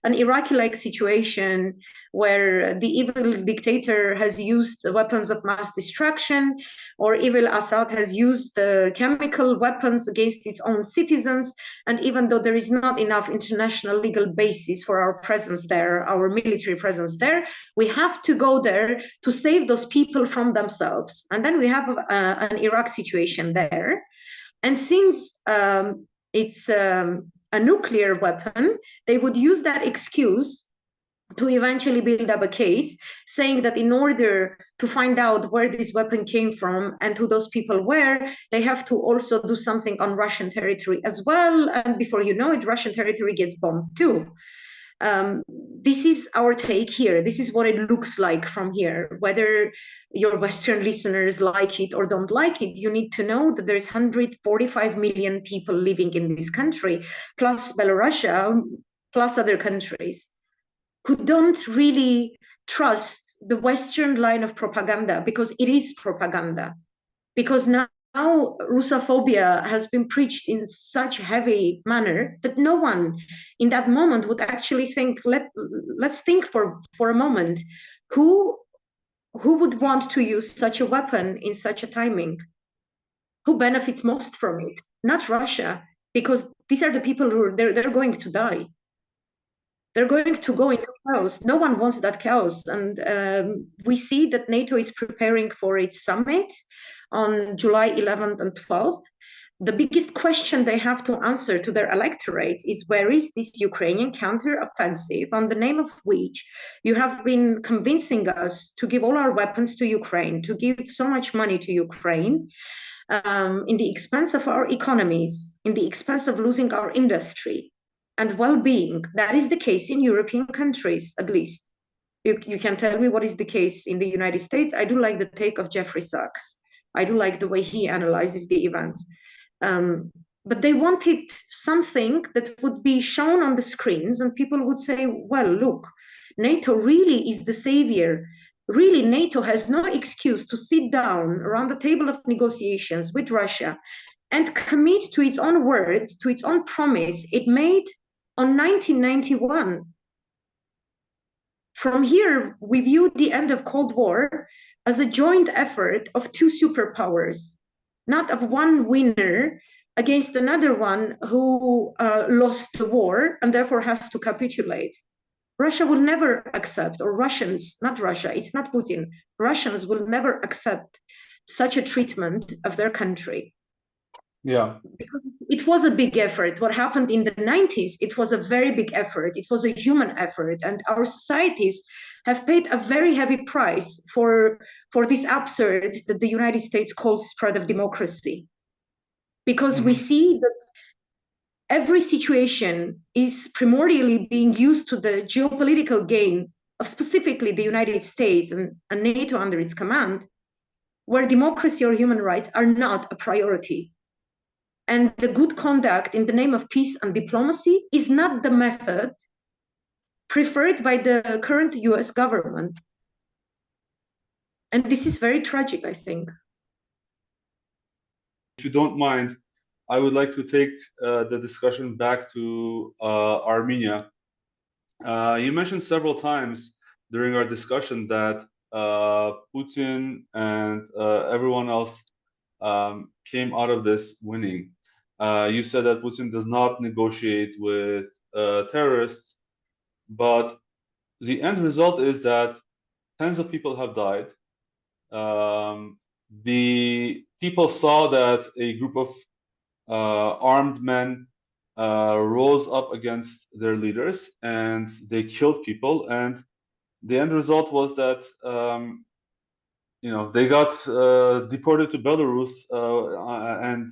an Iraqi-like situation where the evil dictator has used weapons of mass destruction, or evil Assad has used chemical weapons against its own citizens. And even though there is not enough international legal basis for our presence there, our military presence there, we have to go there to save those people from themselves. And then we have an Iraq situation there. And since it's a nuclear weapon, they would use that excuse to eventually build up a case, saying that in order to find out where this weapon came from and who those people were, they have to also do something on Russian territory as well. And before you know it, Russian territory gets bombed too. This is our take here. This is what it looks like from here. Whether your Western listeners like it or don't like it, you need to know that there's 145 million people living in this country, plus Belarus, plus other countries, who don't really trust the Western line of propaganda, because it is propaganda. Because now Russophobia has been preached in such heavy manner that no one in that moment would actually think, let's think for a moment, who would want to use such a weapon in such a timing? Who benefits most from it? Not Russia, because these are the people who they're going to die. They're going to go into chaos. No one wants that chaos. And we see that NATO is preparing for its summit on July 11th and 12th. The biggest question they have to answer to their electorate is, where is this Ukrainian counteroffensive, on the name of which you have been convincing us to give all our weapons to Ukraine, to give so much money to Ukraine, in the expense of our economies, in the expense of losing our industry and well-being. That is the case in European countries, at least. You can tell me what is the case in the United States. I do like the take of Jeffrey Sachs. I do like the way he analyzes the events. But they wanted something that would be shown on the screens, and people would say, well, look, NATO really is the savior. Really, NATO has no excuse to sit down around the table of negotiations with Russia and commit to its own words, to its own promise it made on 1991. From here, we view the end of Cold War as a joint effort of two superpowers, not of one winner against another one who lost the war and therefore has to capitulate. Russia will never accept, or Russians, not Russia, it's not Putin, Russians will never accept such a treatment of their country. Yeah. Because it was a big effort. What happened in the 90s, it was a very big effort. It was a human effort. And our societies have paid a very heavy price for this absurd that the United States calls spread of democracy. Because we see that every situation is primordially being used to the geopolitical gain of specifically the United States and NATO under its command, where democracy or human rights are not a priority. and the good conduct in the name of peace and diplomacy is not the method preferred by the current US government. And this is very tragic, I think. If you don't mind, I would like to take the discussion back to Armenia. You mentioned several times during our discussion that Putin and everyone else came out of this winning. You said that Putin does not negotiate with terrorists, but the end result is that tens of people have died. The people saw that a group of armed men rose up against their leaders and they killed people. And the end result was that they got deported to Belarus and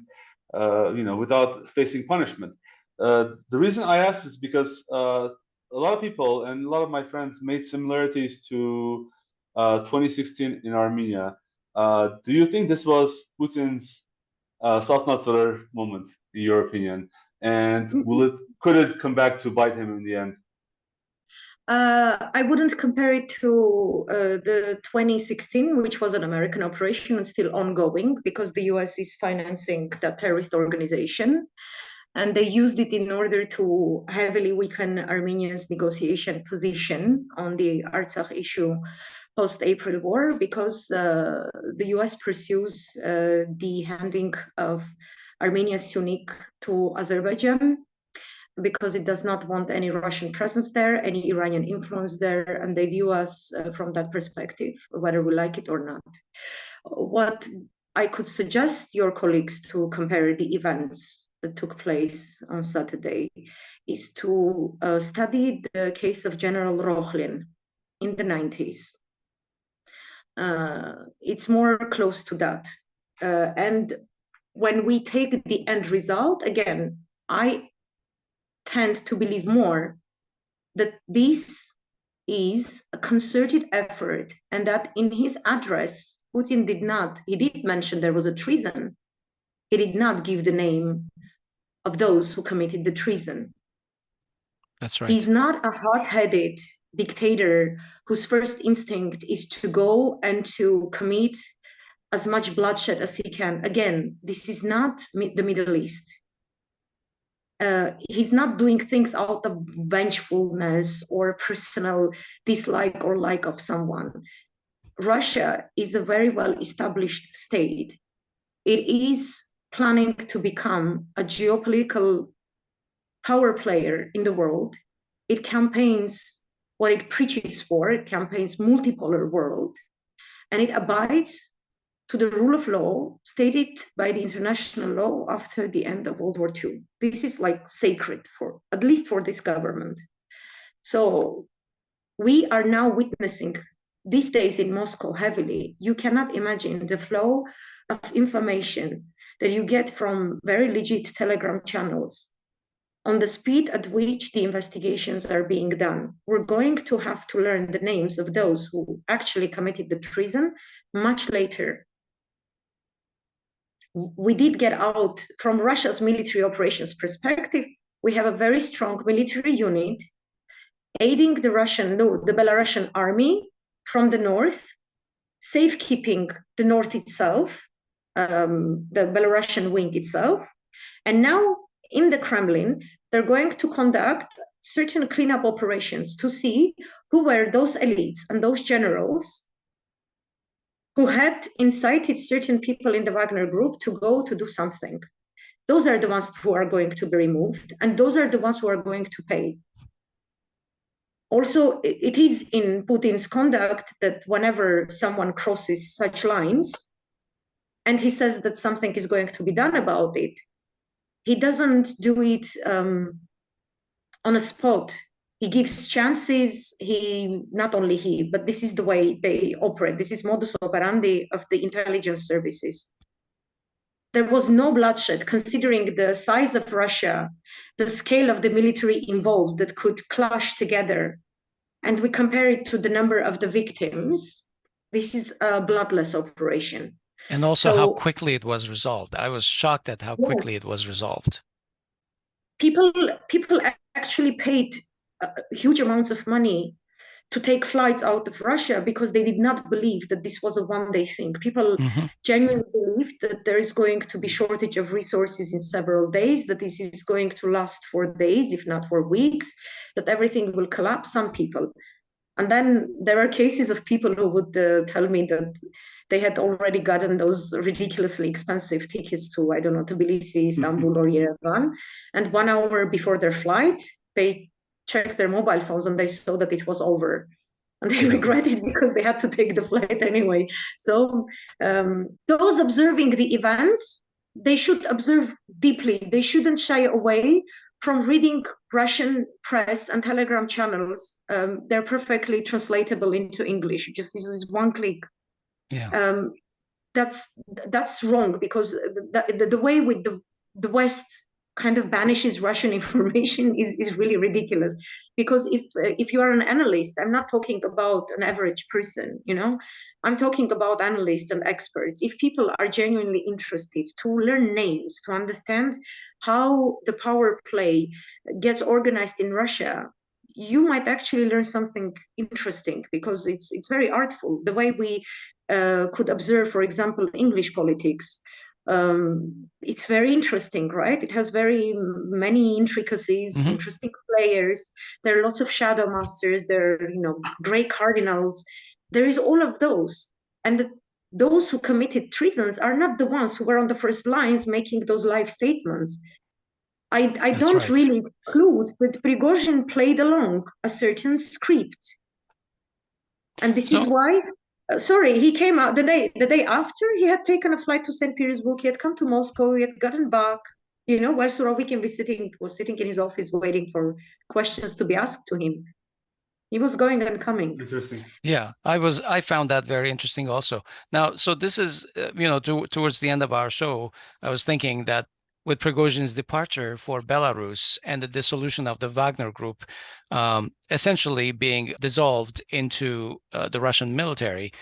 without facing punishment. The reason I asked is because a lot of people and a lot of my friends made similarities to 2016 in Armenia. Do you think this was Putin's Sosnatver moment, in your opinion? And could it come back to bite him in the end? I wouldn't compare it to the 2016, which was an American operation and still ongoing because the US is financing that terrorist organization. And they used it in order to heavily weaken Armenia's negotiation position on the Artsakh issue post-April war, because the US pursues the handing of Armenia's Syunik to Azerbaijan, because it does not want any Russian presence there, any Iranian influence there, and they view us from that perspective, whether we like it or not. What I could suggest your colleagues to compare the events that took place on Saturday is to study the case of General Rokhlin in the 90s. It's more close to that. And when we take the end result, again, I tend to believe more that this is a concerted effort, and that in his address, Putin did mention there was a treason. He did not give the name of those who committed the treason. That's right. He's not a hot-headed dictator whose first instinct is to go and to commit as much bloodshed as he can. Again, this is not the Middle East. He's not doing things out of vengefulness or personal dislike or like of someone. Russia is a very well-established state. It is planning to become a geopolitical power player in the world. It campaigns what it preaches for. It campaigns multipolar world, and it abides to the rule of law stated by the international law after the end of World War II. This is like sacred for, at least for this government. So we are now witnessing these days in Moscow heavily. You cannot imagine the flow of information that you get from very legit Telegram channels on the speed at which the investigations are being done. We're going to have to learn the names of those who actually committed the treason much later. We did get out from Russia's military operations perspective. We have a very strong military unit aiding the Belarusian army from the north, safekeeping the north itself, the Belarusian wing itself. And now in the Kremlin, they're going to conduct certain cleanup operations to see who were those elites and those generals who had incited certain people in the Wagner Group to go to do something. Those are the ones who are going to be removed, and those are the ones who are going to pay. Also, it is in Putin's conduct that whenever someone crosses such lines, and he says that something is going to be done about it, he doesn't do it on a spot. He gives chances. Not only he, but this is the way they operate. This is modus operandi of the intelligence services. There was no bloodshed, considering the size of Russia, the scale of the military involved that could clash together. And we compare it to the number of the victims. This is a bloodless operation. And also how So quickly it was resolved. I was shocked at how yeah, quickly it was resolved. people actually paid huge amounts of money to take flights out of Russia because they did not believe that this was a one-day thing. People Hmm. genuinely believed that there is going to be shortage of resources in several days, that this is going to last for days, if not for weeks, that everything will collapse. Some people. And then there are cases of people who would tell me that they had already gotten those ridiculously expensive tickets to, I don't know, Tbilisi, Istanbul, or Yerevan. And 1 hour before their flight, they checked their mobile phones and they saw that it was over. And they Yeah. regretted because they had to take the flight anyway. So those observing the events, they should observe deeply. They shouldn't shy away from reading Russian press and Telegram channels. They're perfectly translatable into English. Just this is one click. Yeah. That's wrong because the way with the West kind of banishes Russian information is really ridiculous. Because if you are an analyst, I'm not talking about an average person, I'm talking about analysts and experts. If people are genuinely interested to learn names, to understand how the power play gets organized in Russia, you might actually learn something interesting because it's very artful. The way we could observe, for example, English politics. It's very interesting, right? It has very many intricacies, Hmm. interesting players. There are lots of shadow masters. There are, gray cardinals. There is all of those. And those who committed treasons are not the ones who were on the first lines making those live statements. I That's don't right. really include that Prigozhin played along a certain script. And this is So, why, sorry, he came out the day after he had taken a flight to St. Petersburg. He had come to Moscow. He had gotten back, while Surovikin was sitting in his office waiting for questions to be asked to him. He was going and coming. Interesting. yeah, I found that very interesting also. Now, so this is, towards the end of our show, I was thinking that with Prigozhin's departure for Belarus and the dissolution of the Wagner Group, essentially being dissolved into the Russian military,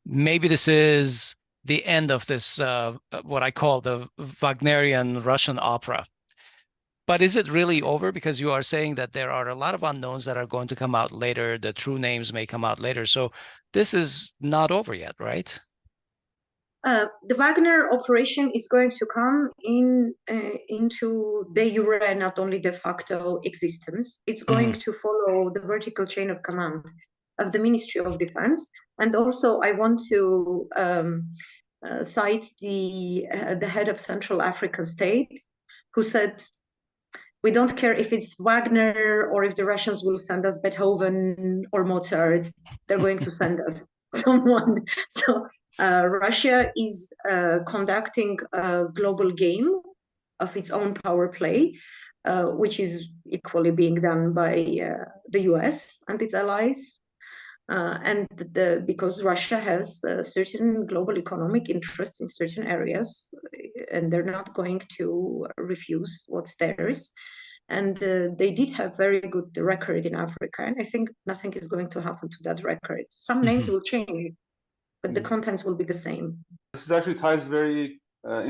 maybe this is the end of this, what I call the Wagnerian Russian opera. But is it really over? Because you are saying that there are a lot of unknowns that are going to come out later. The true names may come out later. So this is not over yet, right? The Wagner operation is going to come into de jure, not only de facto existence. It's going Hmm. to follow the vertical chain of command of the Ministry of Defense. And also, I want to cite the head of Central African State, who said, "We don't care if it's Wagner or if the Russians will send us Beethoven or Mozart. They're going to send us someone." So Russia is conducting a global game of its own power play, which is equally being done by the US and its allies. Because Russia has certain global economic interests in certain areas, and they're not going to refuse what's theirs. And they did have very good record in Africa, and I think nothing is going to happen to that record. Some names Hmm. will change, but the contents will be the same. This actually ties very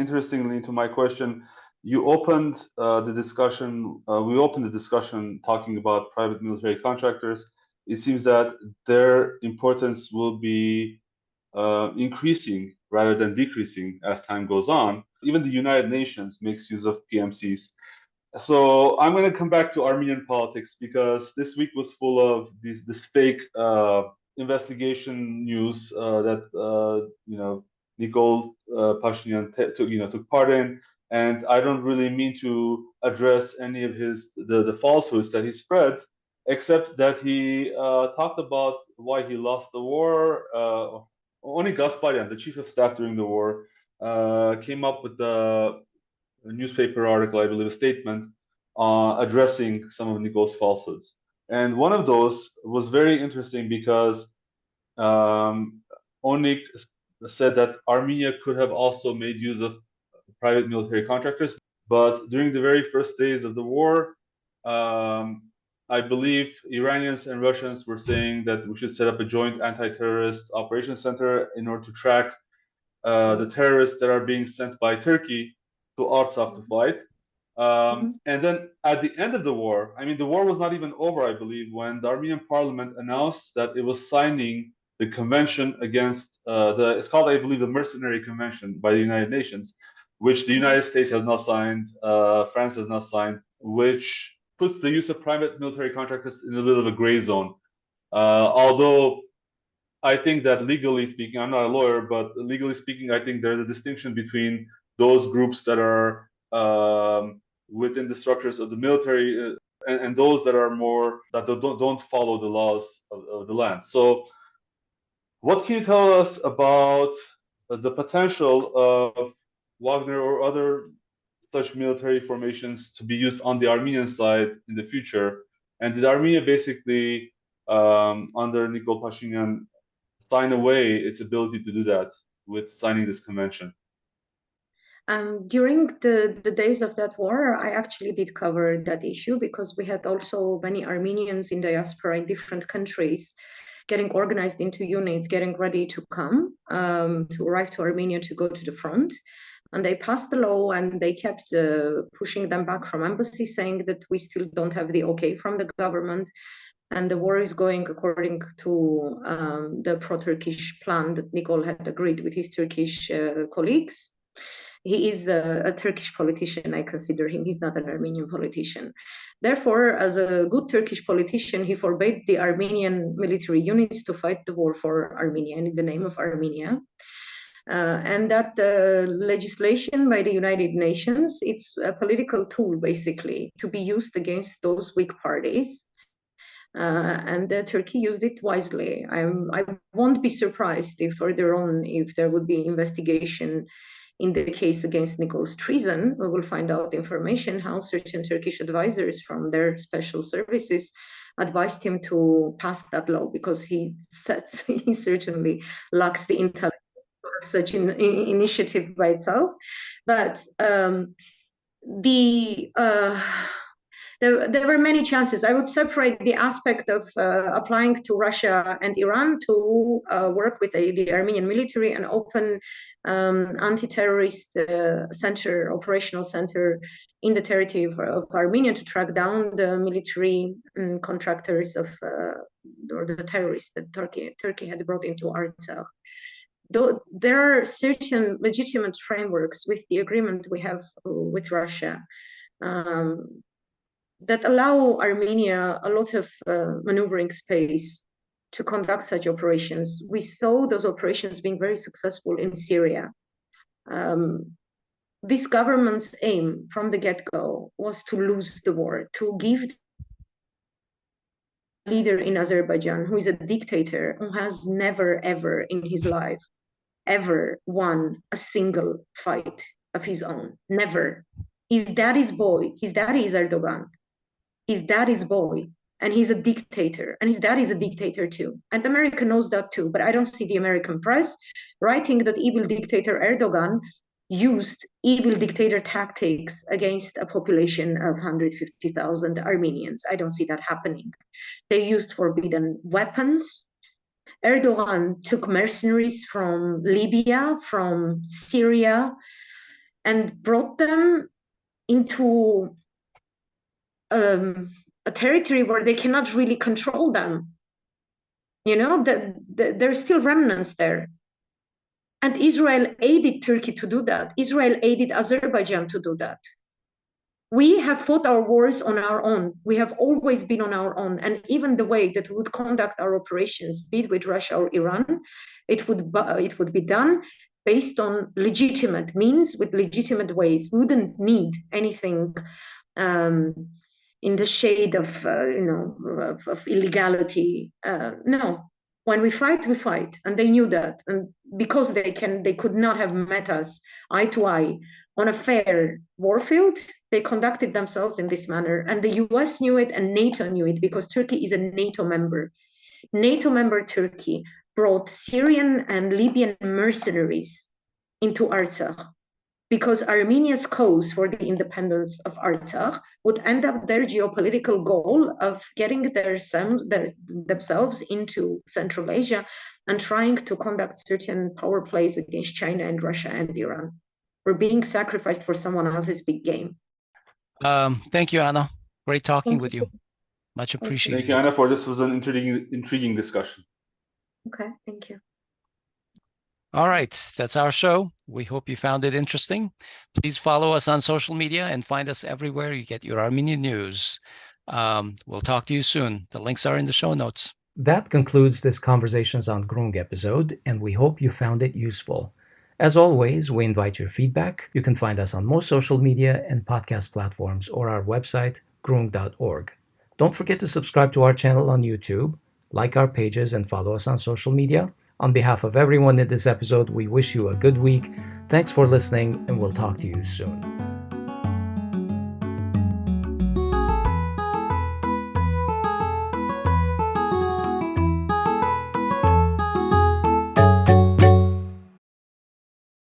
interestingly into my question. You opened the discussion, we opened the discussion talking about private military contractors. It seems that their importance will be increasing rather than decreasing as time goes on. Even the United Nations makes use of PMCs. So I'm going to come back to Armenian politics because this week was full of this fake investigation news that Nikol Pashinyan took part in, and I don't really mean to address any of the falsehoods that he spread, except that he talked about why he lost the war. Only Gasparyan, the chief of staff during the war, came up with a newspaper article, I believe, a statement addressing some of Nikol's falsehoods. And one of those was very interesting because Onik said that Armenia could have also made use of private military contractors, but during the very first days of the war, I believe Iranians and Russians were saying that we should set up a joint anti-terrorist operations center in order to track the terrorists that are being sent by Turkey to Artsakh to fight. And then at the end of the war, I mean, the war was not even over, I believe, when the Armenian parliament announced that it was signing the convention against it's called, I believe, the Mercenary Convention by the United Nations, which the United States has not signed, France has not signed, which puts the use of private military contractors in a bit of a gray zone. Although I think that legally speaking, I'm not a lawyer, but legally speaking, I think there's a distinction between those groups that are within the structures of the military and those that are more, that don't follow the laws of the land. So what can you tell us about the potential of Wagner or other such military formations to be used on the Armenian side in the future? And did Armenia basically, under Nikol Pashinyan, sign away its ability to do that with signing this convention? During the days of that war, I actually did cover that issue because we had also many Armenians in diaspora in different countries getting organized into units, getting ready to come, to arrive to Armenia to go to the front. And they passed the law and they kept pushing them back from embassies, saying that we still don't have the okay from the government. And the war is going according to the pro-Turkish plan that Nikol had agreed with his Turkish colleagues. He is a Turkish politician, I consider him. He's not an Armenian politician. Therefore, as a good Turkish politician, he forbade the Armenian military units to fight the war for Armenia and in the name of Armenia. And that legislation by the United Nations, it's a political tool, basically, to be used against those weak parties. And Turkey used it wisely. I won't be surprised if further on, if there would be investigation in the case against Nikol's treason, we will find out information how certain Turkish advisors from their special services advised him to pass that law, because he certainly lacks the intelligence of such an initiative by itself. But there were many chances. I would separate the aspect of applying to Russia and Iran to work with the Armenian military and open anti-terrorist center, operational center in the territory of Armenia to track down the military contractors of or the terrorists that Turkey had brought into Artsakh. Though there are certain legitimate frameworks with the agreement we have with Russia that allow Armenia a lot of maneuvering space to conduct such operations. We saw those operations being very successful in Syria. This government's aim from the get-go was to lose the war, to give a leader in Azerbaijan who is a dictator, who has never, ever in his life, ever won a single fight of his own. Never. His daddy's boy, his daddy is Erdogan. His daddy's boy, and he's a dictator, and his dad is a dictator too. And America knows that too, but I don't see the American press writing that evil dictator Erdogan used evil dictator tactics against a population of 150,000 Armenians. I don't see that happening. They used forbidden weapons. Erdogan took mercenaries from Libya, from Syria, and brought them into a territory where they cannot really control them. You know, there are still remnants there. And Israel aided Turkey to do that. Israel aided Azerbaijan to do that. We have fought our wars on our own. We have always been on our own. And even the way that we would conduct our operations, be it with Russia or Iran, it would be done based on legitimate means, with legitimate ways. We wouldn't need anything in the shade of of illegality. No, when we fight, and they knew that. And because they could not have met us eye to eye on a fair war field, they conducted themselves in this manner. And the US knew it, and NATO knew it, because Turkey is a NATO member. NATO member Turkey brought Syrian and Libyan mercenaries into Artsakh, because Armenia's cause for the independence of Artsakh would end up their geopolitical goal of getting themselves into Central Asia and trying to conduct certain power plays against China and Russia and Iran. We're being sacrificed for someone else's big game. Thank you, Anna. Great talking Thank with you. Much appreciated. Thank you, Anna, for this was an intriguing discussion. Okay, thank you. All right, that's our show. We hope you found it interesting. Please follow us on social media and find us everywhere you get your Armenian news. We'll talk to you soon. The links are in the show notes. That concludes this Conversations on Grung episode, and we hope you found it useful. As always, we invite your feedback. You can find us on most social media and podcast platforms or our website, grung.org. Don't forget to subscribe to our channel on YouTube, like our pages, and follow us on social media. On behalf of everyone in this episode, we wish you a good week. Thanks for listening, and we'll talk to you soon.